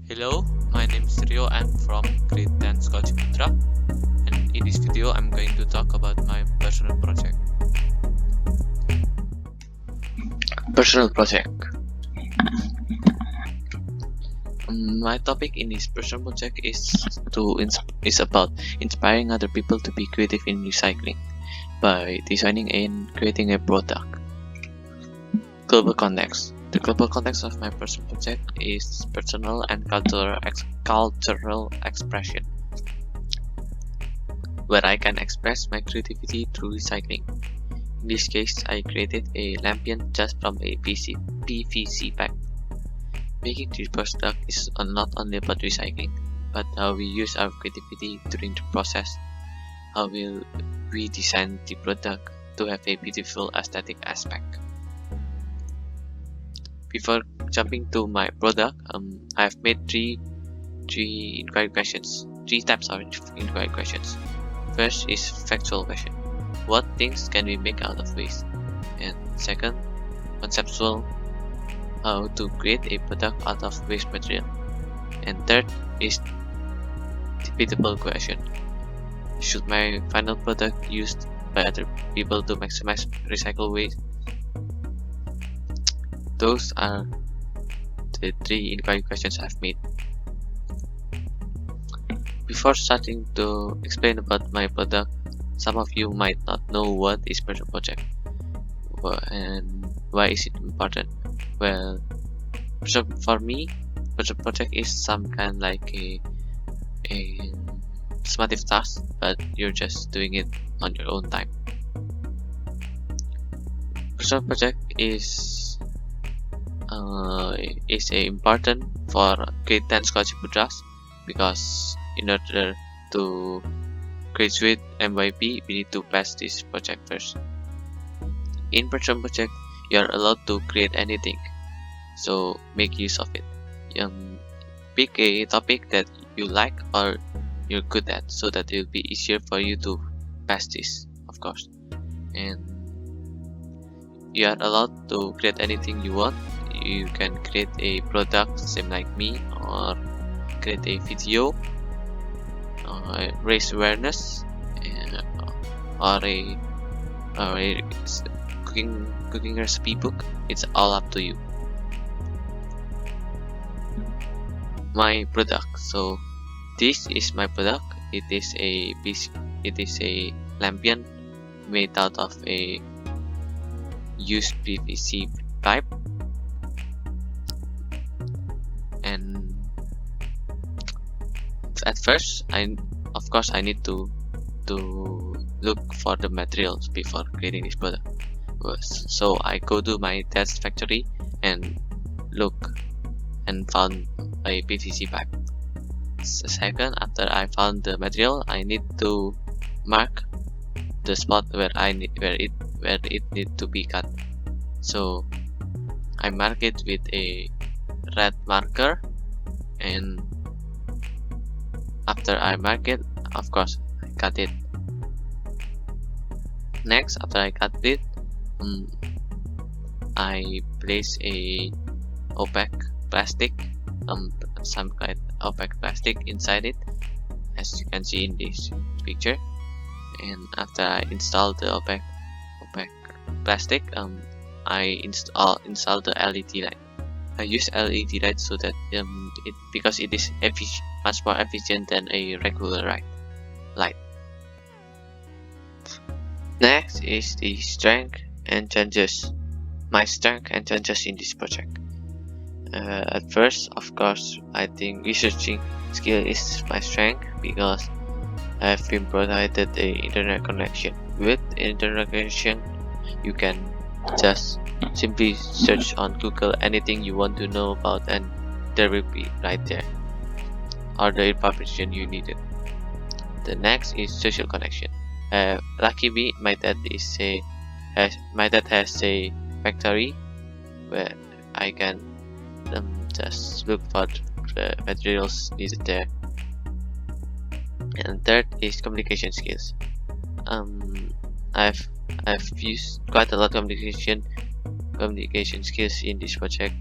Hello, my name is Rio. I'm from grade 10 Sekolah Ciputra, and in this video I'm going to talk about my personal project. Personal project. My topic in this personal project is about inspiring other people to be creative in recycling by designing and creating a product. Global context. The global context of my personal project is personal and cultural expression, where I can express my creativity through recycling. In this case, I created a lampion just from a PVC pipe. Making this product is not only about recycling, but how we use our creativity during the process. How will we design the product to have a beautiful aesthetic aspect. Before jumping to my product, I have made three inquiry questions. 3 types of inquiry questions. First is factual question. What things can we make out of waste? And second, conceptual. How to create a product out of waste material. And third is debatable question. Should my final product used by other people to maximize recycle waste? Those are the 3 inquiry questions I've made. Before starting to explain about my product, some of you might not know what is personal project and why is it important. Well, for me, personal project is some kind like a summative task, but you're just doing it on your own time. Personal project is important for grade 10 Sekolah Ciputra because in order to graduate MYP, we need to pass this project first. In personal project, you are allowed to create anything, so make use of it. Pick a topic that you like or you're good at, so that it will be easier for you to pass this, of course. And you are allowed to create anything you want. You can create a product same like me, or create a video, raise awareness, or a cooking recipe book. It's all up to you. My product. So this is my product. It is a lampion made out of a used PVC pipe, and at first I need to look for the materials before creating this product. So I go to my dad's factory and look and found a PVC pipe. Second, after I found the material, I need to mark the spot where it need to be cut. So I mark it with a red marker, and after I mark it, of course, I cut it. Next, after I cut it, I place a opaque plastic, some kind of opaque plastic inside it, as you can see in this picture. And after I install the opaque plastic, I install the LED light. I use LED light so that because it is much more efficient than a regular light. Next is the strength and changes. My strength and changes in this project. At first, of course, I think researching skill is my strength because I have been provided a internet connection. With internet connection, you can just simply search on Google anything you want to know about, and there will be right there, or the information you needed. The next is social connection. Lucky me, my dad has a factory where I can just look for the materials needed there. And third is communication skills. I've used quite a lot of communication skills in this project,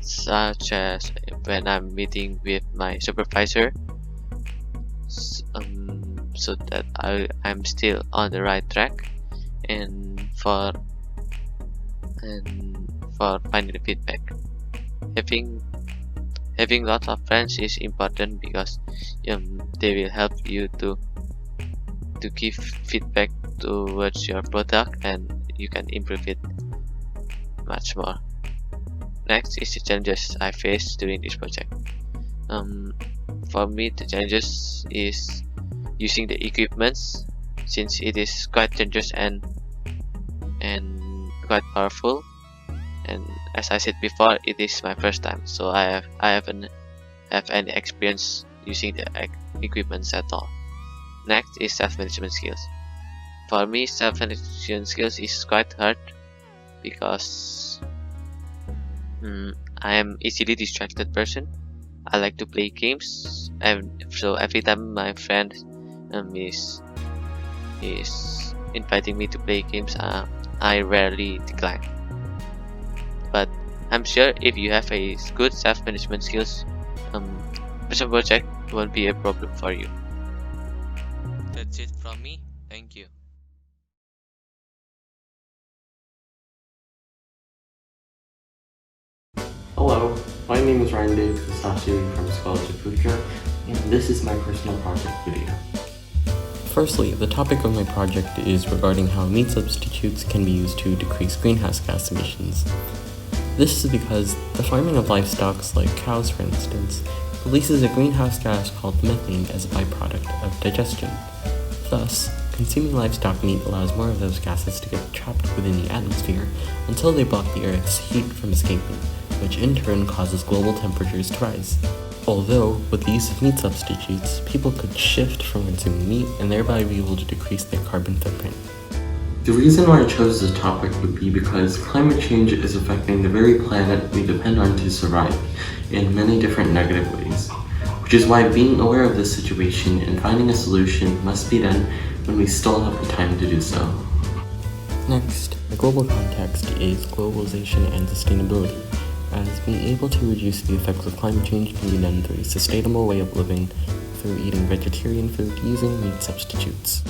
such as when I'm meeting with my supervisor, so that I'm still on the right track, and for finding the feedback. Having lots of friends is important because they will help you to give feedback towards your product, and you can improve it much more. Next is the challenges I faced during this project. For me, the challenges is using the equipments, since it is quite dangerous and quite powerful. And as I said before, it is my first time, so I haven't have any experience using the equipments at all. Next is self-management skills. For me, self-management skills is quite hard because I am easily distracted person. I like to play games, and so every time my friend is inviting me to play games, I rarely decline. But I'm sure if you have a good self-management skills, personal project won't be a problem for you. That's it from me. Thank you. Hello, my name is Ryan Dave Sashi from Scholarship Putra, and this is my personal project video. Firstly, the topic of my project is regarding how meat substitutes can be used to decrease greenhouse gas emissions. This is because the farming of livestock, like cows for instance, releases a greenhouse gas called methane as a byproduct of digestion. Thus, consuming livestock meat allows more of those gases to get trapped within the atmosphere until they block the Earth's heat from escaping, which in turn causes global temperatures to rise. Although, with the use of meat substitutes, people could shift from consuming meat and thereby be able to decrease their carbon footprint. The reason why I chose this topic would be because climate change is affecting the very planet we depend on to survive in many different negative ways, which is why being aware of this situation and finding a solution must be done when we still have the time to do so. Next, the global context is globalization and sustainability, as being able to reduce the effects of climate change can be done through a sustainable way of living, through eating vegetarian food using meat substitutes.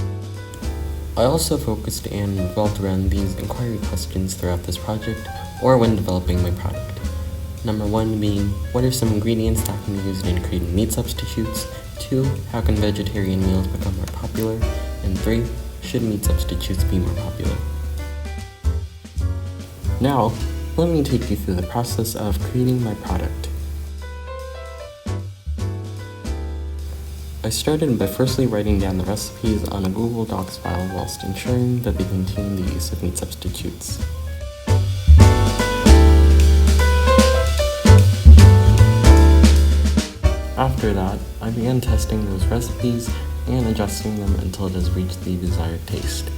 I also focused and revolved around these inquiry questions throughout this project, or when developing my product. Number 1 being, what are some ingredients that can be used in creating meat substitutes? 2, how can vegetarian meals become more popular? And 3, should meat substitutes be more popular? Now, let me take you through the process of creating my product. I started by firstly writing down the recipes on a Google Docs file whilst ensuring that they contain the use of meat substitutes. After that, I began testing those recipes and adjusting them until it has reached the desired taste.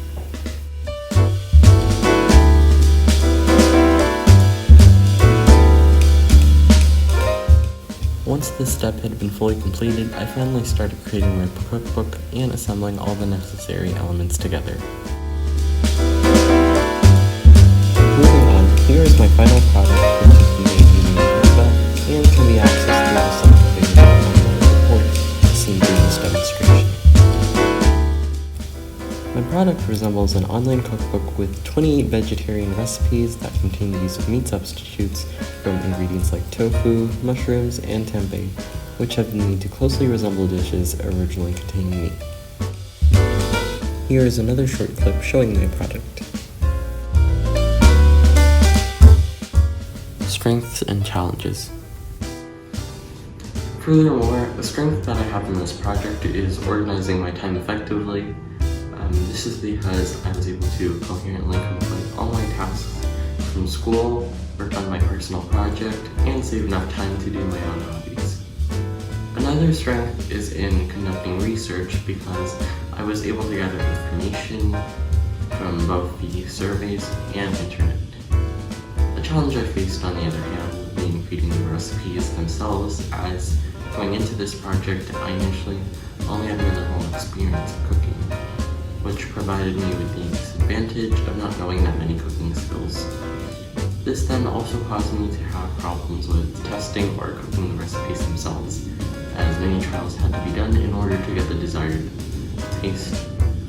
Once this step had been fully completed, I finally started creating my cookbook and assembling all the necessary elements together. Moving on, here is my final product, which is made using MYP and can be accessed through the site available on my report, as seen during this demonstration. My product resembles an online cookbook with 28 vegetarian recipes that contain the use of meat substitutes from ingredients like tofu, mushrooms, and tempeh, which have been made to closely resemble dishes originally containing meat. Here is another short clip showing my product. Strengths and challenges. Furthermore, a strength that I have in this project is organizing my time effectively. This is because I was able to coherently complete all my tasks from school, work on my personal project, and save enough time to do my own hobbies. Another strength is in conducting research because I was able to gather information from both the surveys and internet. A challenge I faced, on the other hand, being creating the recipes themselves, as going into this project I initially only had minimal experience cooking, which provided me with the disadvantage of not knowing that many cooking skills. This then also caused me to have problems with testing or cooking the recipes themselves, as many trials had to be done in order to get the desired taste,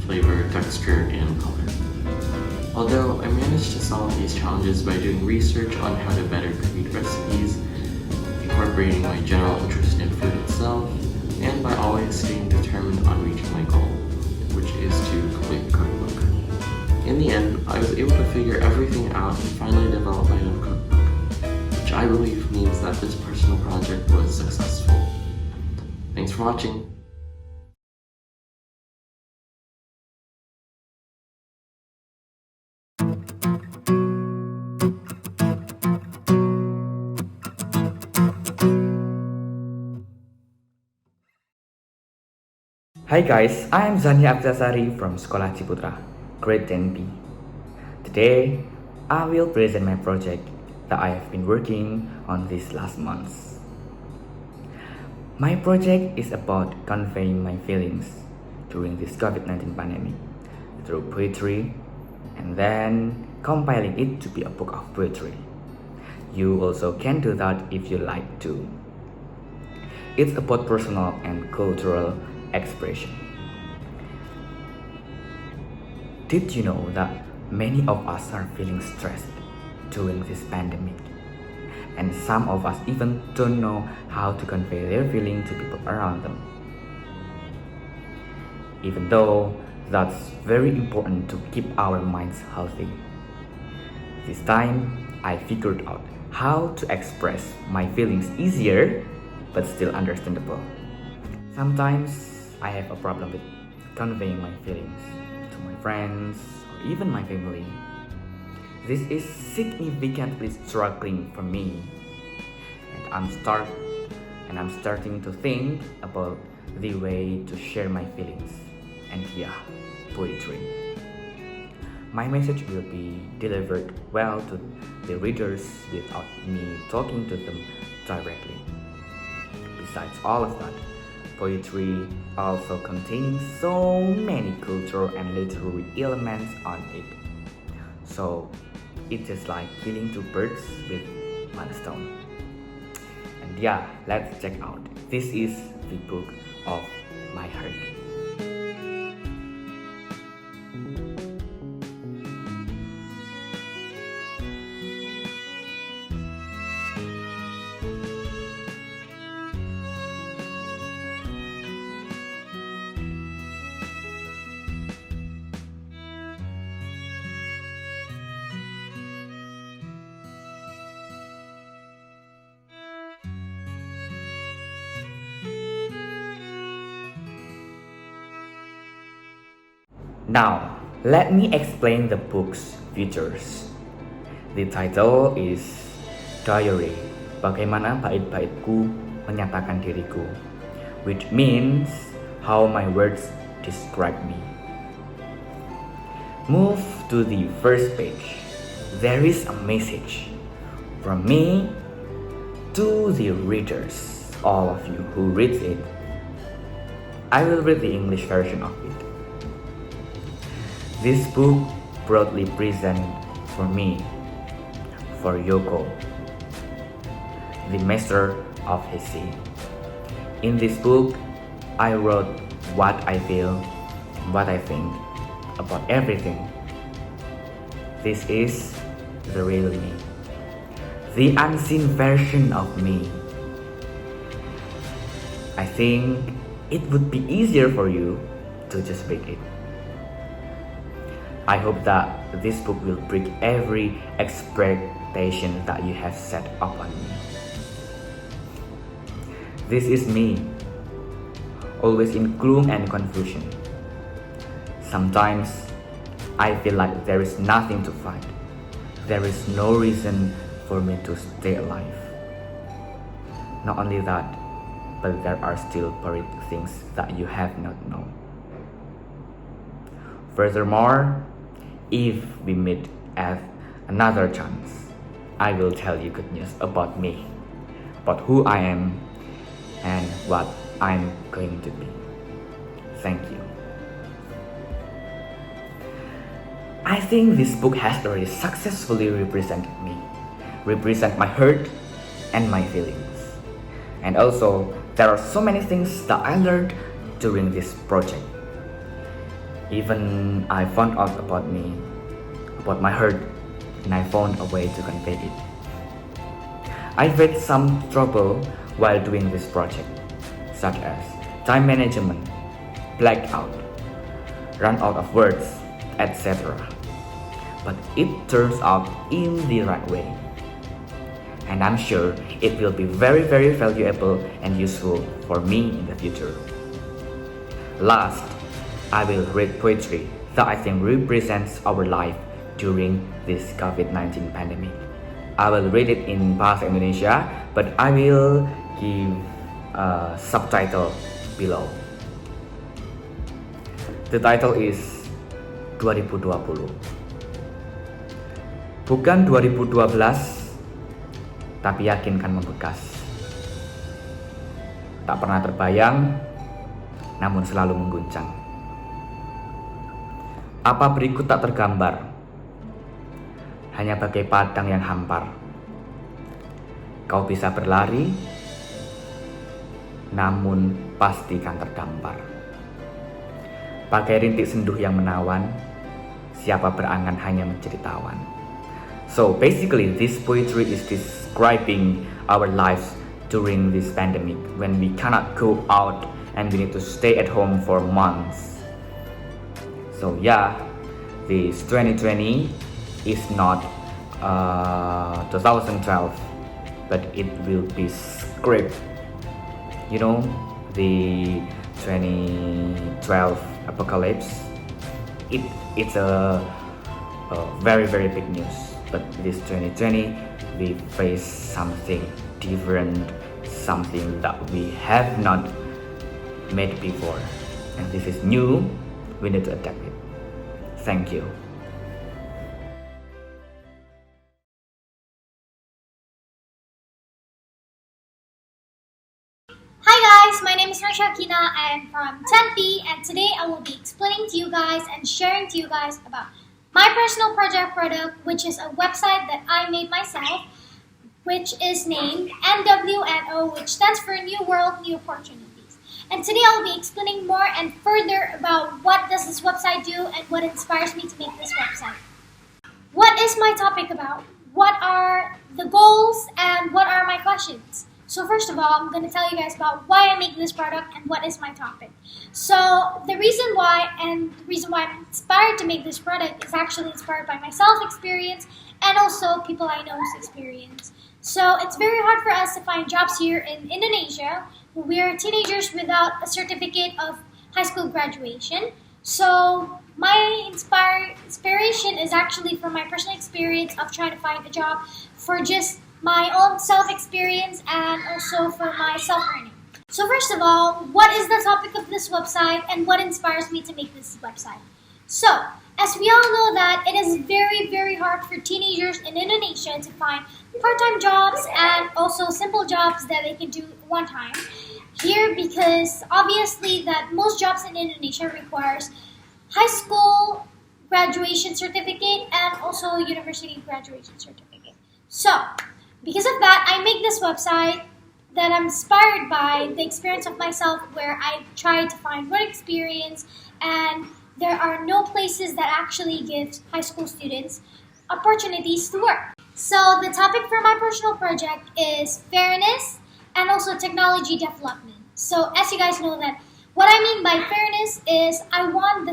flavor, texture, and color. Although I managed to solve these challenges by doing research on how to better create recipes, incorporating my general interest in food itself, and by always staying determined on reaching my goal, which is to complete the cookbook. In the end, I was able to figure everything out and finally develop my own cookbook, which I believe means that this personal project was successful. Thanks for watching. Hi guys, I'm Zania Abdasari from Sekolah Ciputra, grade 10B. Today, I will present my project that I have been working on these last months. My project is about conveying my feelings during this COVID-19 pandemic through poetry and then compiling it to be a book of poetry. You also can do that if you like to. It's about personal and cultural expression. Did you know that many of us are feeling stressed during this pandemic? And some of us even don't know how to convey their feeling to people around them. Even though that's very important to keep our minds healthy. This time, I figured out how to express my feelings easier but still understandable. Sometimes I have a problem with conveying my feelings to my friends or even my family. This is significantly struggling for me, and I'm starting to think about the way to share my feelings, and yeah, poetry. my message will be delivered well to the readers without me talking to them directly. Besides all of that, poetry also containing so many cultural and literary elements on it. So it is like killing two birds with one stone. And yeah, let's check out. This is the book of my heart. Now, let me explain the book's features. The title is Diary, Bagaimana Bait-Baitku Menyatakan Diriku, which means how my words describe me. Move to the first page. There is a message from me to the readers, all of you who read it. I will read the English version of it. This book proudly presents for me, for Yoko, the master of his sea. In this book, I wrote what I feel, what I think about everything. This is the real me, the unseen version of me. I think it would be easier for you to just read it. I hope that this book will break every expectation that you have set upon me. This is me, always in gloom and confusion. Sometimes I feel like there is nothing to fight. There is no reason for me to stay alive. Not only that, but there are still buried things that you have not known. Furthermore, if we meet at another chance, I will tell you good news about me, about who I am, and what I'm going to be. Thank you. I think this book has already successfully represented me, represent my hurt and my feelings. And also, there are so many things that I learned during this project. Even I found out about me, about my hurt, and I found a way to convey it. I faced some trouble while doing this project, such as time management, blackout, run out of words, etc. But it turns out in the right way. And I'm sure it will be very, very valuable and useful for me in the future. Last, I will read poetry that I think represents our life during this COVID-19 pandemic. I will read it in Bahasa Indonesia, but I will give a subtitle below. The title is 2020. Bukan 2012, tapi yakin kan membekas. Tak pernah terbayang, namun selalu mengguncang. Apa berikut tak tergambar, hanya bagai padang yang hampar. Kau bisa berlari, namun pasti kan terdampar. Bagai rintik senduh yang menawan, siapa berangan hanya menjadi tawan. So basically, this poetry is describing our lives during this pandemic, when we cannot go out and we need to stay at home for months. So yeah, this 2020 is not 2012, but it will be script. You know, the 2012 apocalypse. It's a very, very big news. But this 2020, we face something different, something that we have not met before, and this is new. We need to adapt it. Thank you. Shakina. I am from Tempe, and today I will be explaining to you guys and sharing to you guys about my personal project product, which is a website that I made myself, which is named NWNO, which stands for New World, New Opportunities. And today I will be explaining more and further about what does this website do and what inspires me to make this website. What is my topic about? What are the goals and what are my questions? So first of all, I'm going to tell you guys about why I make this product and what is my topic. So the reason why I'm inspired to make this product is actually inspired by my self-experience and also people I know's experience. So it's very hard for us to find jobs here in Indonesia. We are teenagers without a certificate of high school graduation. So my inspiration is actually from my personal experience of trying to find a job for just my own self-experience and also for my self-earning. So first of all, what is the topic of this website and what inspires me to make this website? So, as we all know that it is very, very hard for teenagers in Indonesia to find part-time jobs and also simple jobs that they can do one time here, because obviously that most jobs in Indonesia requires high school graduation certificate and also university graduation certificate. So, because of that, I make this website that I'm inspired by the experience of myself, where I tried to find work experience, and there are no places that actually give high school students opportunities to work. So the topic for my personal project is fairness and also technology development. So as you guys know that what I mean by fairness is I want the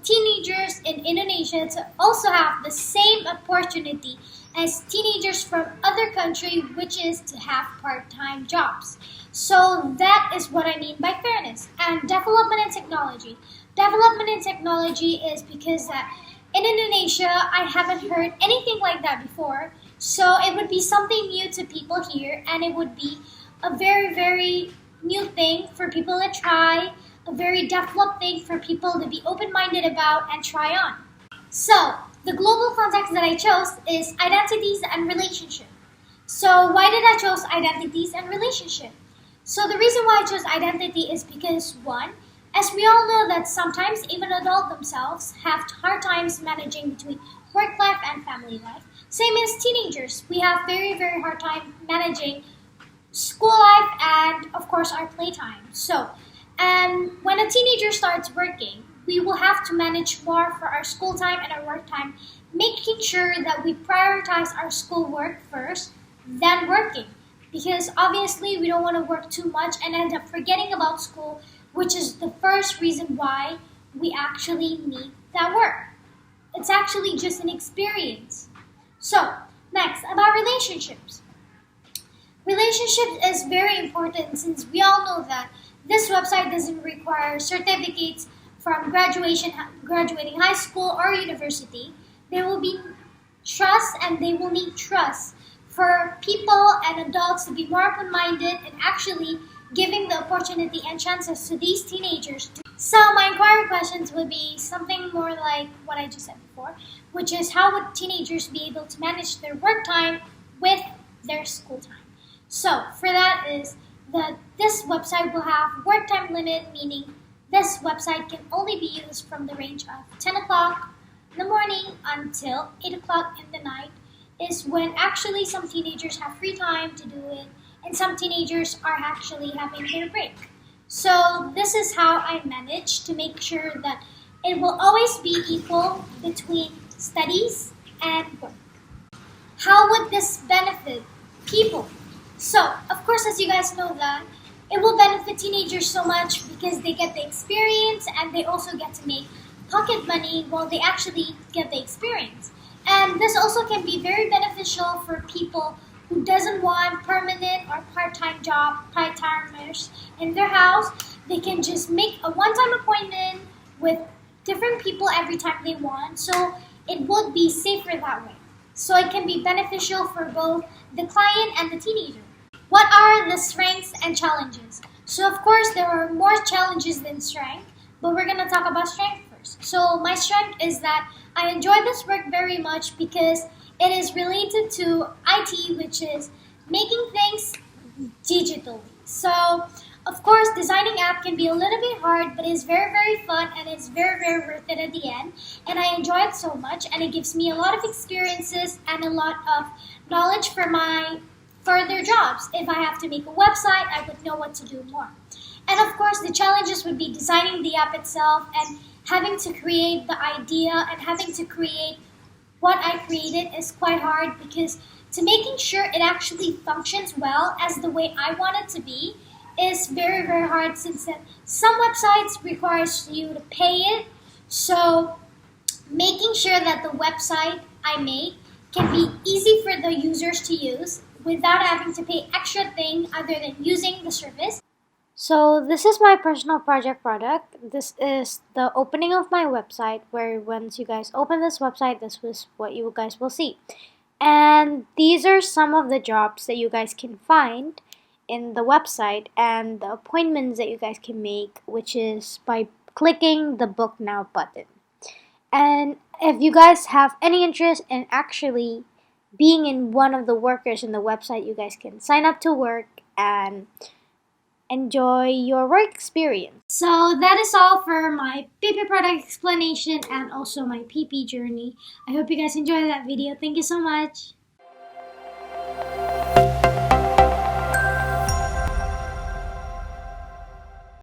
teenagers in Indonesia to also have the same opportunity as teenagers from other countries, which is to have part-time jobs. So that is what I mean by fairness. And development and technology. Development in technology is because that in Indonesia, I haven't heard anything like that before. So it would be something new to people here, and it would be a very, very new thing for people to try, a very developed thing for people to be open-minded about and try on. So the global context that I chose is identities and relationship. So why did I choose identities and relationship? So the reason why I chose identity is because, one, as we all know that sometimes even adults themselves have hard times managing between work life and family life. Same as teenagers, we have very, very hard time managing school life and of course our playtime. So, and when a teenager starts working, we will have to manage more for our school time and our work time, making sure that we prioritize our school work first, then working. Because obviously we don't want to work too much and end up forgetting about school, which is the first reason why we actually need that work. It's actually just an experience. So, next, about relationships. Relationships is very important since we all know that this website doesn't require certificates from graduating high school or university. There will be trust, and they will need trust for people and adults to be more open-minded and actually giving the opportunity and chances to these teenagers. So my inquiry questions would be something more like what I just said before, which is how would teenagers be able to manage their work time with their school time? So for that is that this website will have work time limit, meaning this website can only be used from the range of 10 o'clock in the morning until 8 o'clock in the night, is when actually some teenagers have free time to do it and some teenagers are actually having their break. So this is how I manage to make sure that it will always be equal between studies and work. How would this benefit people? So, of course, as you guys know that, it will benefit teenagers so much because they get the experience and they also get to make pocket money while they actually get the experience. And this also can be very beneficial for people who doesn't want permanent or part-time job, part-timers in their house. They can just make a one-time appointment with different people every time they want. So it would be safer that way. So it can be beneficial for both the client and the teenager. What are the strengths and challenges? So of course there are more challenges than strength, but we're going to talk about strength first. So my strength is that I enjoy this work very much because it is related to IT, which is making things digitally. So Of course, designing app can be a little bit hard, but it's very, very fun and it's very, very worth it at the end. And I enjoy it so much, and it gives me a lot of experiences and a lot of knowledge for my further jobs. If I have to make a website, I would know what to do more. And of course, the challenges would be designing the app itself and having to create the idea and having to create what I created is quite hard because to making sure it actually functions well as the way I want it to be is very, very hard since some websites requires you to pay it. So making sure that the website I make can be easy for the users to use without having to pay extra thing other than using the service. So this is my personal project product. This is the opening of my website where once you guys open this website, this was what you guys will see. And these are some of the jobs that you guys can find in the website and the appointments that you guys can make, which is by clicking the book now button. And if you guys have any interest in actually being in one of the workers in the website, you guys can sign up to work and enjoy your work experience. So that is all for my PP product explanation and also my PP journey. I hope you guys enjoyed that video. Thank you so much.